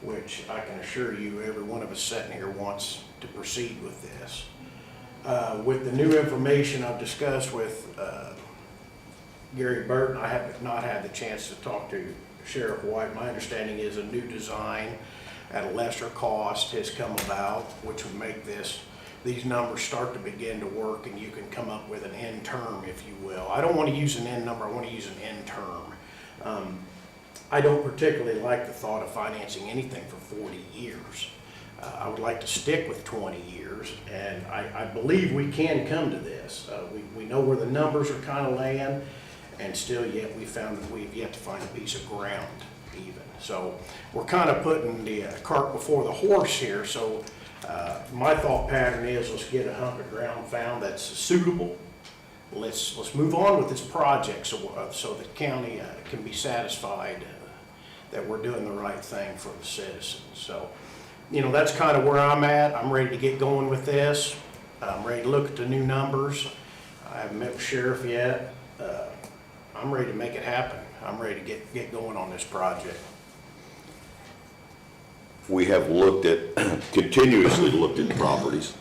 which I can assure you, every one of us sitting here wants to proceed with this. With the new information I've discussed with Gary Burton, I have not had the chance to talk to Sheriff White. My understanding is a new design at a lesser cost has come about, which would make these numbers start to begin to work, and you can come up with an end term, if you will. I don't want to use an end number, I want to use an end term. I don't particularly like the thought of financing anything for 40 years. I would like to stick with 20 years, and I believe we can come to this. We know where the numbers are kind of laying, and still yet we found that we've yet to find a piece of ground even. So we're kind of putting the cart before the horse here. So my thought pattern is, let's get a hunk of ground found that's suitable. Let's move on with this project so the county can be satisfied that we're doing the right thing for the citizens. So, you know, that's kind of where I'm at. I'm ready to get going with this. I'm ready to look at the new numbers. I haven't met with Sheriff yet. I'm ready to make it happen. I'm ready to get going on this project. We have looked at, continuously looked at properties.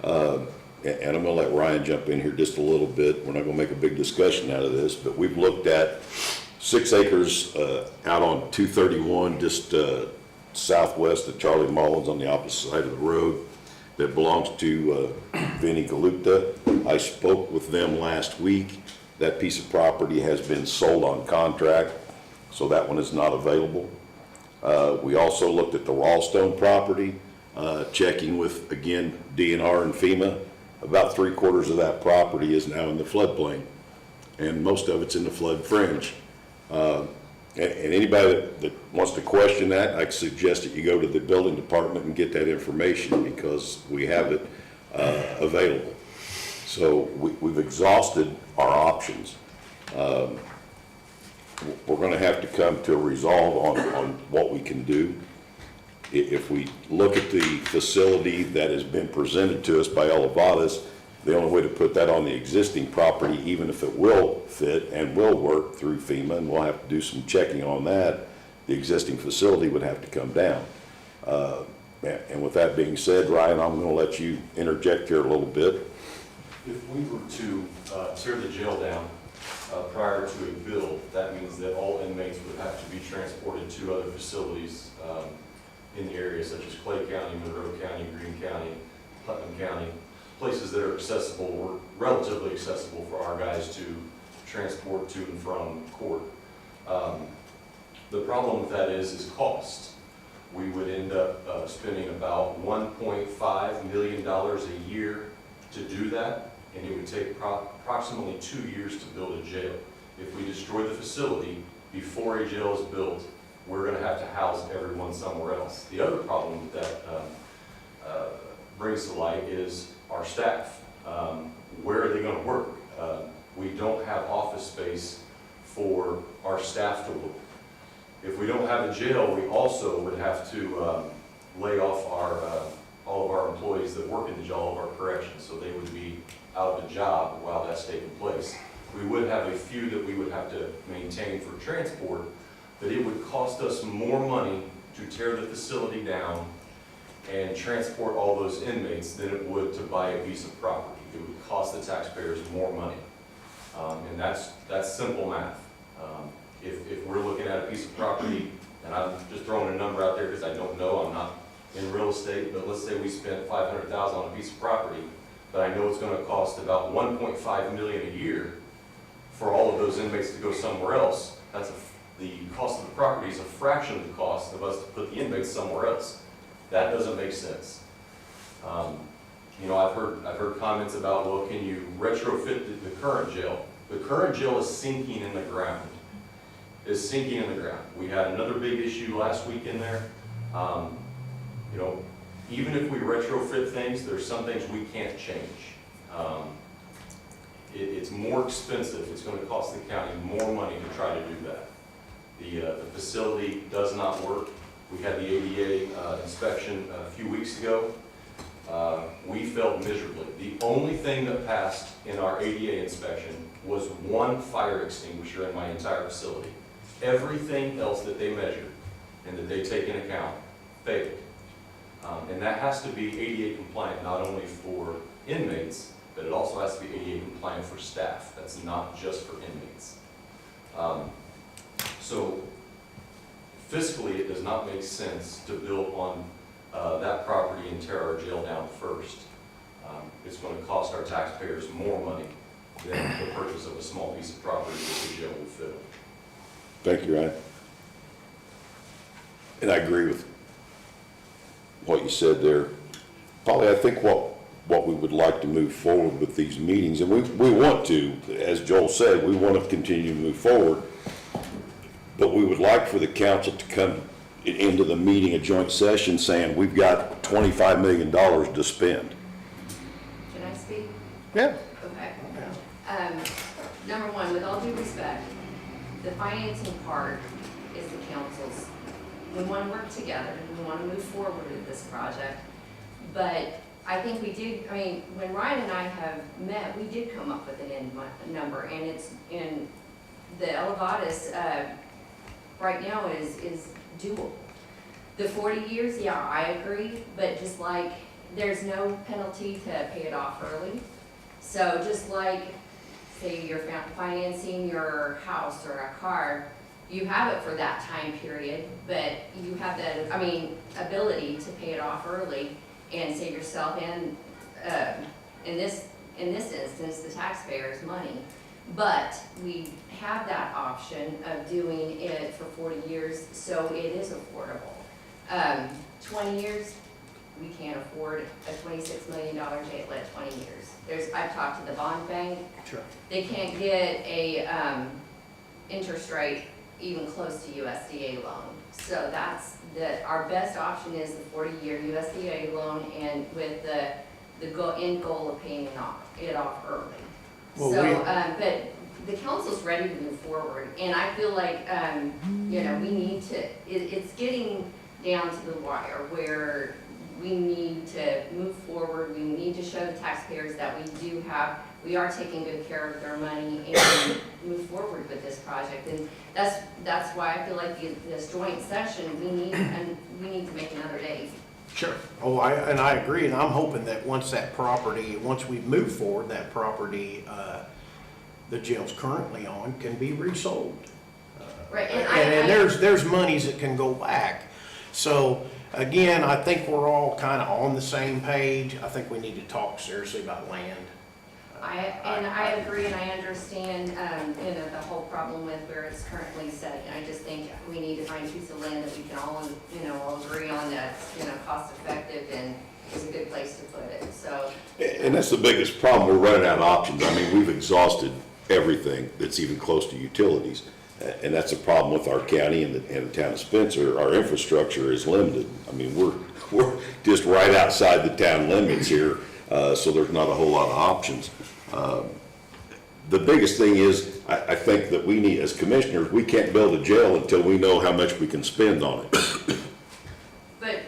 And I'm gonna let Ryan jump in here just a little bit. We're not gonna make a big discussion out of this, but we've looked at 6 acres out on 231, just southwest of Charlie Mullins on the opposite side of the road, that belongs to Vinnie Galupta. I spoke with them last week. That piece of property has been sold on contract, so that one is not available. We also looked at the Rawstone property, checking with, again, DNR and FEMA. About 3/4 of that property is now in the floodplain, and most of it's in the flood fringe. And anybody that wants to question that, I suggest that you go to the building department and get that information, because we have it available. So we've exhausted our options. We're going to have to come to a resolve on what we can do. If we look at the facility that has been presented to us by Elevadas, the only way to put that on the existing property, even if it will fit and will work through FEMA, and we'll have to do some checking on that, the existing facility would have to come down. And with that being said, Ryan, I'm going to let you interject here a little bit. If we were to tear the jail down prior to a build, that means that all inmates would have to be transported to other facilities in the area, such as Clay County, Monroe County, Greene County, Putnam County, places that are accessible or relatively accessible for our guys to transport to and from court. The problem with that is cost. We would end up spending about $1.5 million a year to do that, and it would take approximately 2 years to build a jail. If we destroy the facility before a jail is built, we're going to have to house everyone somewhere else. The other problem that brings to light is our staff. Where are they going to work? We don't have office space for our staff to work. If we don't have a jail, we also would have to lay off all of our employees that work in the jail, all of our corrections, so they would be out of a job while that's taking place. We would have a few that we would have to maintain for transport, but it would cost us more money to tear the facility down and transport all those inmates than it would to buy a piece of property. It would cost the taxpayers more money. And that's simple math. If we're looking at a piece of property, and I'm just throwing a number out there because I don't know, I'm not in real estate, but let's say we spent $500,000 on a piece of property, but I know it's gonna cost about 1.5 million a year for all of those inmates to go somewhere else. The cost of the property is a fraction of the cost of us to put the inmates somewhere else. That doesn't make sense. You know, I've heard comments about, well, can you retrofit the current jail? The current jail is sinking in the ground. Is sinking in the ground. We had another big issue last week in there. You know, even if we retrofit things, there's some things we can't change. It's more expensive. It's going to cost the county more money to try to do that. The facility does not work. We had the ADA inspection a few weeks ago. We failed miserably. The only thing that passed in our ADA inspection was one fire extinguisher in my entire facility. Everything else that they measured and that they take into account failed. And that has to be ADA compliant, not only for inmates, but it also has to be ADA compliant for staff. That's not just for inmates. So fiscally, it does not make sense to build on that property and tear our jail down first. It's going to cost our taxpayers more money than the purchase of a small piece of property that the jail will fill. Thank you, Ryan. And I agree with what you said there. Polly, I think what we would like to move forward with these meetings, and we want to, as Joel said, we want to continue to move forward, but we would like for the council to come into the meeting, a joint session, saying we've got $25 million to spend. Can I speak? Yeah. Okay. Number one, with all due respect, the financing part is the council's. We want to work together, and we want to move forward with this project. But I think we did, I mean, when Ryan and I have met, we did come up with an end number, and it's in the Elevatus, right now is doable. The 40 years, yeah, I agree, but just like there's no penalty to pay it off early. So just like, say you're financing your house or a car, you have it for that time period, but you have the, ability to pay it off early and save yourself and, in this instance, the taxpayer's money. But we have that option of doing it for 40 years, so it is affordable. 20 years, we can't afford a $26 million jail at 20 years. I've talked to the bond bank. Sure. They can't get a interest rate even close to USDA loan. So that's our best option is the 40-year USDA loan, and with the end goal of paying it off early. Well, So, but the council's ready to move forward, and I feel like, we need to, it's getting down to the wire where we need to move forward. We need to show the taxpayers that we are taking good care of their money and move forward with this project. And that's why I feel like this joint session, we need to make another day. Sure. Oh, I agree, and I'm hoping that once we move forward, that property, the jail's currently on can be resold. Right, And there's monies that can go back. So, again, I think we're all kind of on the same page. I think we need to talk seriously about land. I agree, and I understand, the whole problem with where it's currently set. I just think we need to find a piece of land that we can all, all agree on that's, cost effective and is a good place to put it, so. And that's the biggest problem, we're running out of options. I mean, we've exhausted everything that's even close to utilities. And that's a problem with our county and the town of Spencer. Our infrastructure is limited. I mean, we're just right outside the town limits here, so there's not a whole lot of options. The biggest thing is, I think that we need, as commissioners, we can't build a jail until we know how much we can spend on it. But,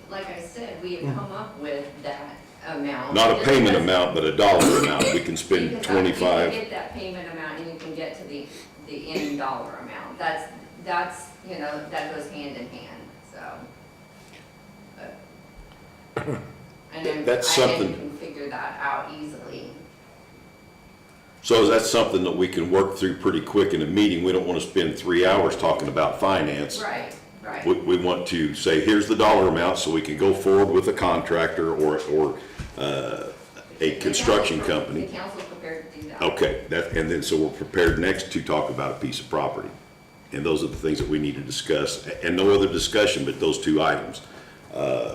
like I said, we have come up with that amount. Not a payment amount, but a dollar amount. We can spend Because 25. you can get that payment amount and you can get to the end dollar amount. That's, that goes hand in hand, so. But, and That's I something- can figure that out easily. So that's something that we can work through pretty quick in a meeting. We don't want to spend 3 hours talking about finance. Right. We want to say, here's the dollar amount so we can go forward with a contractor or a construction The company. council's prepared to do that. Okay, and then, so we're prepared next to talk about a piece of property. And those are the things that we need to discuss, and no other discussion but those two items.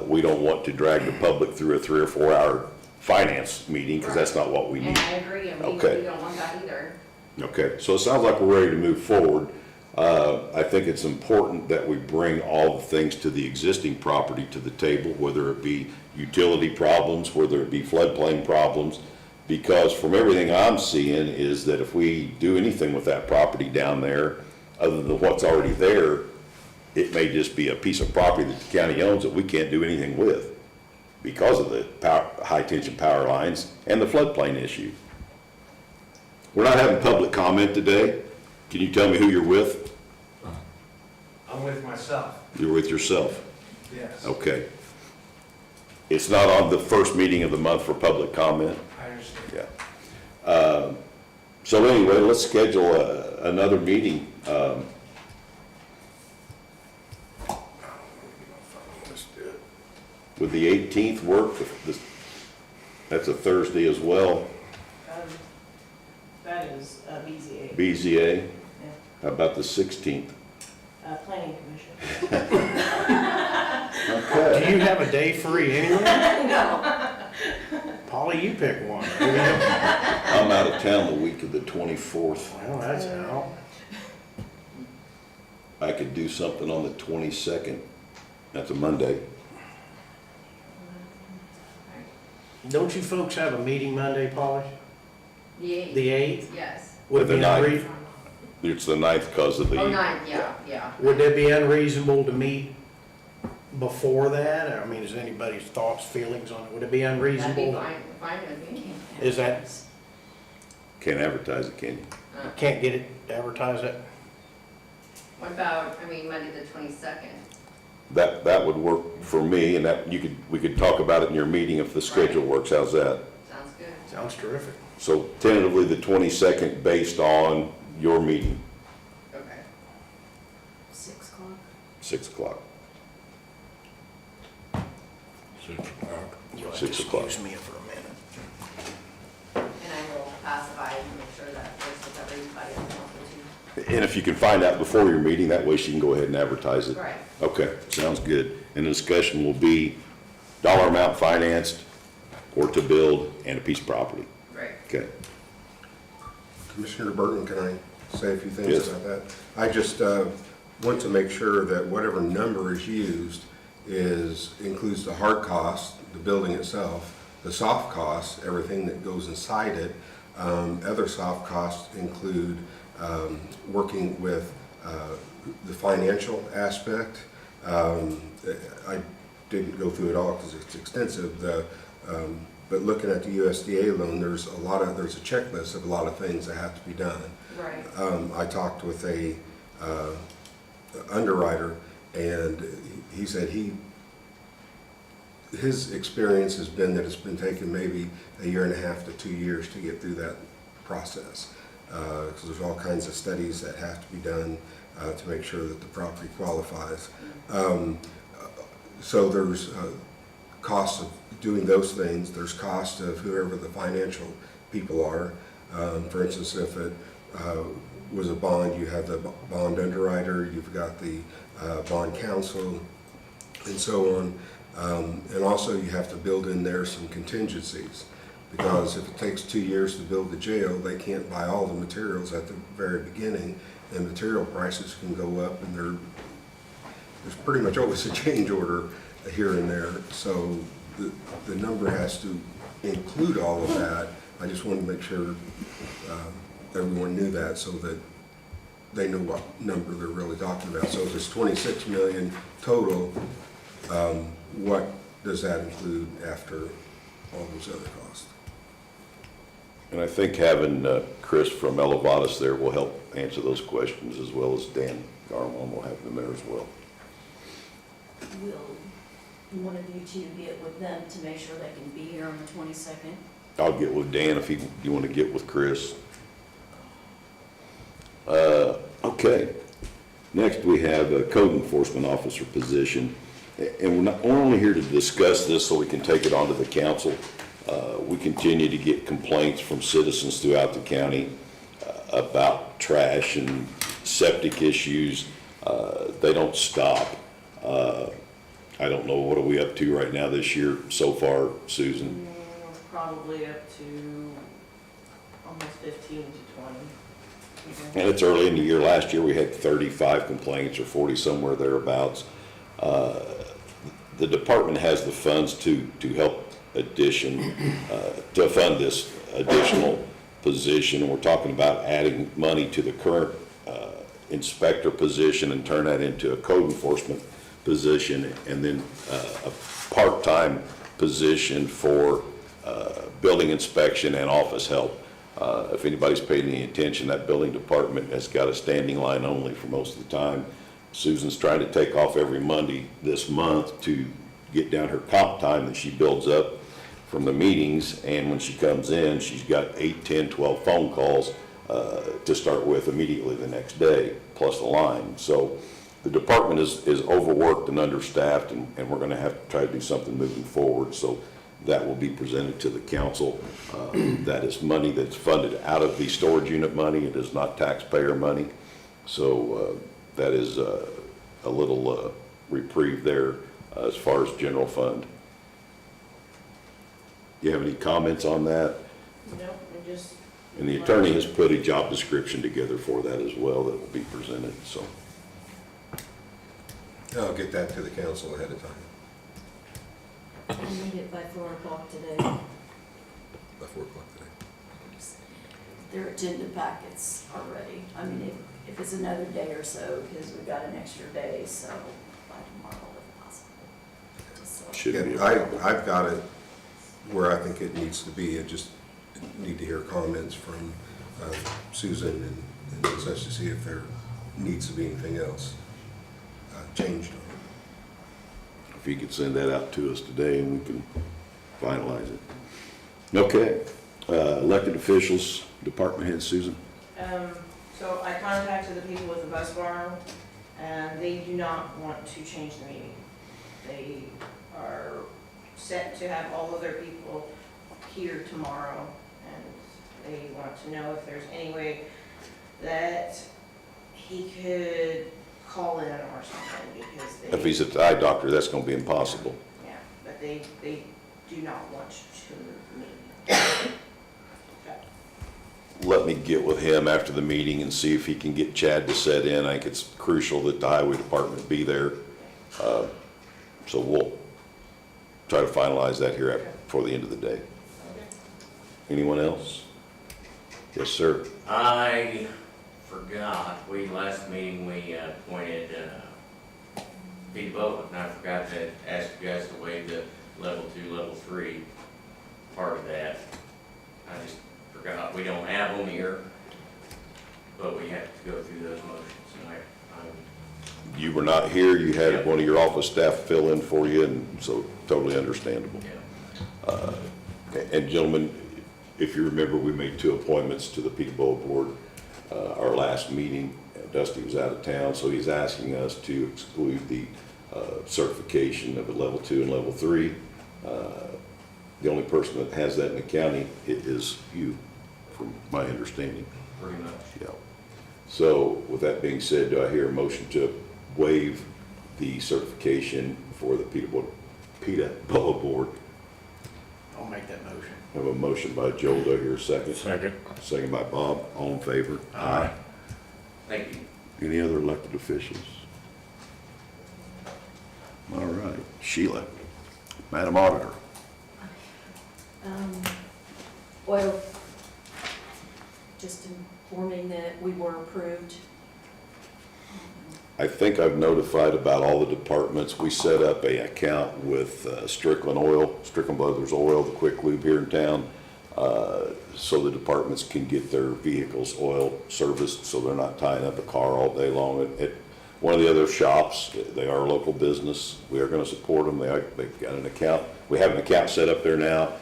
We don't want to drag the public through a 3 or 4 hour finance meeting, because that's not what we And need. I agree, and we Okay. don't want that either. Okay, so it sounds like we're ready to move forward. I think it's important that we bring all the things to the existing property to the table, whether it be utility problems, whether it be floodplain problems, because from everything I'm seeing is that if we do anything with that property down there, other than what's already there, it may just be a piece of property that the county owns that we can't do anything with because of the high-tension power lines and the floodplain issue. We're not having public comment today. Can you tell me who you're with? I'm with myself, You're with yourself. yes. Okay. It's not on the first meeting of the month for public comment? I understand. Yeah. So anyway, let's schedule another meeting. Would the 18th work? That's a Thursday as well, That is BZA, BZA. How about the 16th? Planning Commission. Okay. Do you have a day free anyway? No. Polly, you pick one. I'm out of town the week of the 24th. Well, that's out. I could do something on the 22nd. That's a Monday. Don't you folks have a meeting Monday, Polly? The eighth, The 8th? yes. Would it The be 9th. It's the 9th because of the. Oh, nine, yeah. Would it be unreasonable to meet before that? I mean, is anybody's thoughts, feelings on it? Would it be That'd be unreasonable? fine with me. Is that, Can't advertise it, can you? can't get it, advertise it? What about, Monday the 22nd? That would work for me, and that we could talk about it in your meeting if the schedule works. How's that? Sounds good. Sounds terrific. So tentatively the 22nd based on your meeting, Okay. 6 o'clock. 6 o'clock. 6 o'clock. You'll have 6 to o'clock. excuse me for a minute. And I will pacify and make sure that works with everybody else also too. And if you can find out before your meeting, that way she can go ahead and advertise it. Right. Okay, sounds good. And the discussion will be dollar amount financed or to build and a piece of property. Right. Okay. Commissioner Burton, can I say a few things Yes. about that? I just want to make sure that whatever number is used includes the hard cost, the building itself, the soft costs, everything that goes inside it. Other soft costs include working with the financial aspect. I didn't go through it all because it's extensive. But looking at the USDA loan, there's a checklist of a lot of things that have to be done. Right. I talked with a underwriter, and he said his experience has been that it's been taking maybe 1.5 to 2 years to get through that process. Because there's all kinds of studies that have to be done to make sure that the property qualifies. So there's costs of doing those things. There's cost of whoever the financial people are. For instance, if it was a bond, you have the bond underwriter, you've got the bond counsel, and so on. And also you have to build in there some contingencies, because if it takes 2 years to build the jail, they can't buy all the materials at the very beginning, and material prices can go up, and there's pretty much always a change order here and there. So the number has to include all of that. I just wanted to make sure everyone knew that, so that they know what number they're really talking about. So if it's 26 million total, what does that include after all those other costs? And I think having Chris from Elevatus there will help answer those questions, as well as Dan Garmon will have them there as well. Will one of you two get with them to make sure they can be here on the 22nd? I'll get with Dan if you want to get with Chris. Okay. Next, we have a code enforcement officer position. And we're only here to discuss this so we can take it on to the council. We continue to get complaints from citizens throughout the county about trash and septic issues. They don't stop. I don't know, what are we up to right now this year so far, Susan? Probably up to almost 15 to 20. And it's early in the year. Last year, we had 35 complaints or 40, somewhere thereabouts. The department has the funds to help to fund this additional position. And we're talking about adding money to the current inspector position and turn that into a code enforcement position, and then a part-time position for building inspection and office help. If anybody's paid any attention, that building department has got a standing line only for most of the time. Susan's trying to take off every Monday this month to get down her comp time that she builds up from the meetings, and when she comes in, she's got 8, 10, 12 phone calls to start with immediately the next day, plus the line. So the department is overworked and understaffed, and we're gonna have to try to do something moving forward. So that will be presented to the council. That is money that's funded out of the storage unit money. It is not taxpayer money. So that is a little reprieve there as far as general fund. Do you have any comments on that? Nope, and just. And the attorney has put a job description together for that as well that will be presented, so. I'll get that to the council ahead of time, I need it by 4 o'clock today. by 4 o'clock today. Their agenda packets are ready. I mean, if it's another day or so, because we've got an extra day, so by tomorrow if possible. Just so- Should be. Yeah, I've got it where I think it needs to be. I just need to hear comments from Susan and such to see if there needs to be anything else changed on it. If you could send that out to us today and we can finalize it. Okay, elected officials, department head, Susan. So I contacted the people with the bus barn, and they do not want to change the meeting. They are set to have all of their people here tomorrow, and they want to know if there's any way that he could call in or something, because they. If he's at the eye doctor, that's gonna be impossible. Yeah, but they do not want to meet. Let me get with him after the meeting and see if he can get Chad to set in. I think it's crucial that the highway department be there. So we'll try to finalize that here before the end of the day. Anyone else? Yes, sir. I forgot, last meeting, we appointed Pete Bowen, and I forgot to ask you guys to waive the level 2, level 3 part of that. I just forgot, we don't have them here, but we have to go through those motions, and You were not here, you had one of your office staff fill in for you, and so totally understandable. And gentlemen, if you remember, we made 2 appointments to the Peterborough Board. Our last meeting, Dusty was out of town, so he's asking us to exclude the certification of a level 2 and level 3. The only person that has that in the county is you, from my understanding. pretty much. Yeah. So with that being said, do I hear a motion to waive the certification for the Peterborough Board? I'll make that motion. I have a motion by Joel. Do I hear a second? Second. Second by Bob. All in favor? Aye. Thank you. Any other elected officials? All right. Sheila, Madam Auditor. Well, just informing that we were approved. I think I've notified about all the departments. We set up an account with Strickland Brothers Oil, the quick lube here in town, so the departments can get their vehicles oil serviced, so they're not tying up a car all day long. At one of the other shops, they are a local business. We are going to support them. They've got an account. We have an account set up there now.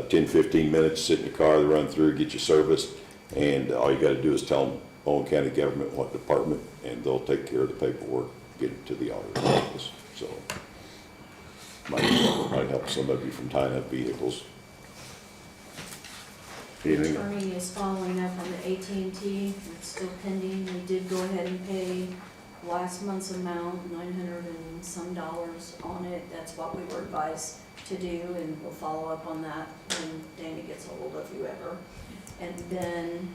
10, 15 minutes, sit in the car, they run through, get you serviced, and all you got to do is tell them Owen County government what department, and they'll take care of the paperwork, get it to the auditor's office. So might help some of you from tying up vehicles. The Anything? attorney is following up on the AT&T, it's still pending, we did go ahead and pay last month's amount, $900 and some on it, that's what we were advised to do, and we'll follow up on that when Danny gets a hold of whoever. And then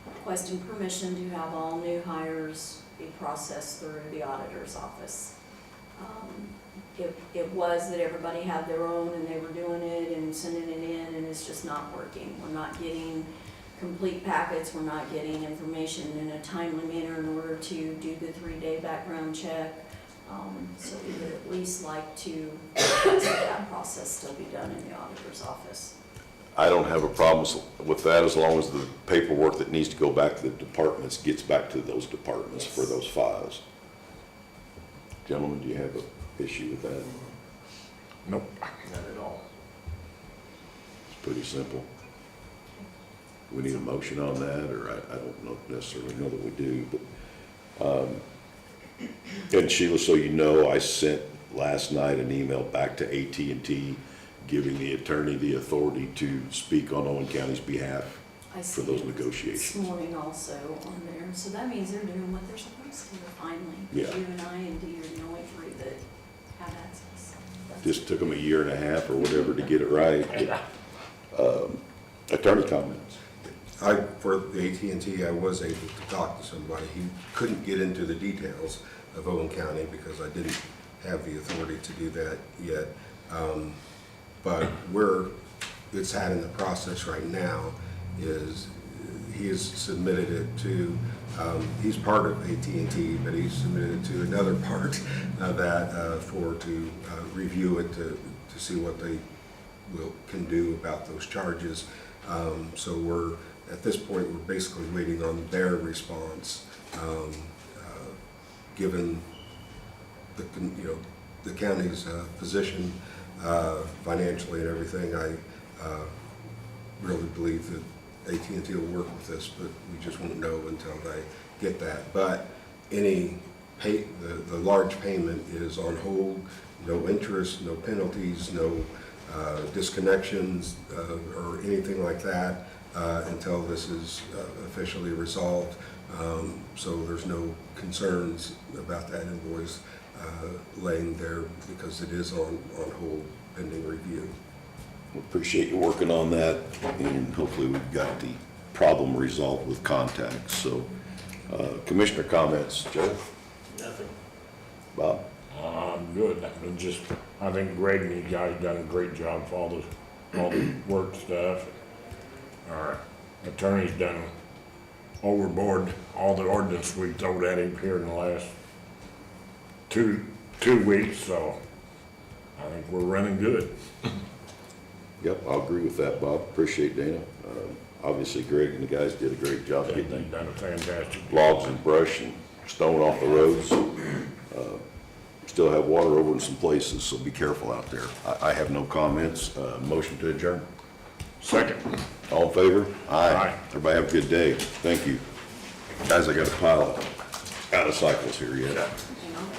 requesting permission to have all new hires be processed through the auditor's office. It was that everybody had their own and they were doing it and sending it in, and it's just not working. We're not getting complete packets, we're not getting information in a timely manner in order to do the 3-day background check. So we would at least like to have that process still be done in the auditor's office. I don't have a problem with that as long as the paperwork that needs to go back to the departments gets back to those departments for those files. Gentlemen, do you have an issue with that? Nope. Not at all. It's pretty simple. We need a motion on that, or I don't necessarily know that we do, but, and Sheila, so you know, I sent last night an email back to AT&T giving the attorney the authority to speak on Owen County's behalf I for see those it negotiations. this morning also on there, so that means they're doing what they're supposed to finally. Yeah. You and I and Dee are the only three that have access. That's- Just took them a year and a half or whatever to get it right. Attorney comments? For the AT&T, I was able to talk to somebody. He couldn't get into the details of Owen County because I didn't have the authority to do that yet. But where it's at in the process right now is he has submitted it to, he's part of AT&T, but he's submitted it to another part of that to review it to see what they can do about those charges. So we're, at this point, we're basically waiting on their response. Given the county's position financially and everything, I really believe that AT&T will work with this, but we just won't know until they get that. But the large payment is on hold, no interest, no penalties, no disconnections or anything like that until this is officially resolved. So there's no concerns about that invoice laying there because it is on hold pending review. We appreciate you working on that, and hopefully we've got the problem resolved with contacts. So, Commissioner comments, Joe? Nothing. Bob? I'm good. I think Greg and you guys done a great job for all the work stuff. Our attorney's done overboard all the ordinance we've thrown at him here in the last two weeks, so I think we're running good. Yep, I'll agree with that, Bob. Appreciate Dana. Obviously, Greg and the guys did a great job They've getting done a fantastic job. logs and brush and stone off the roads. Still have water over in some places, so be careful out there. I have no comments. Motion to adjourn. Second. All in favor? Aye. Everybody have a good day. Thank you. Guys, I got a pile out of cycles here yet. Hang on.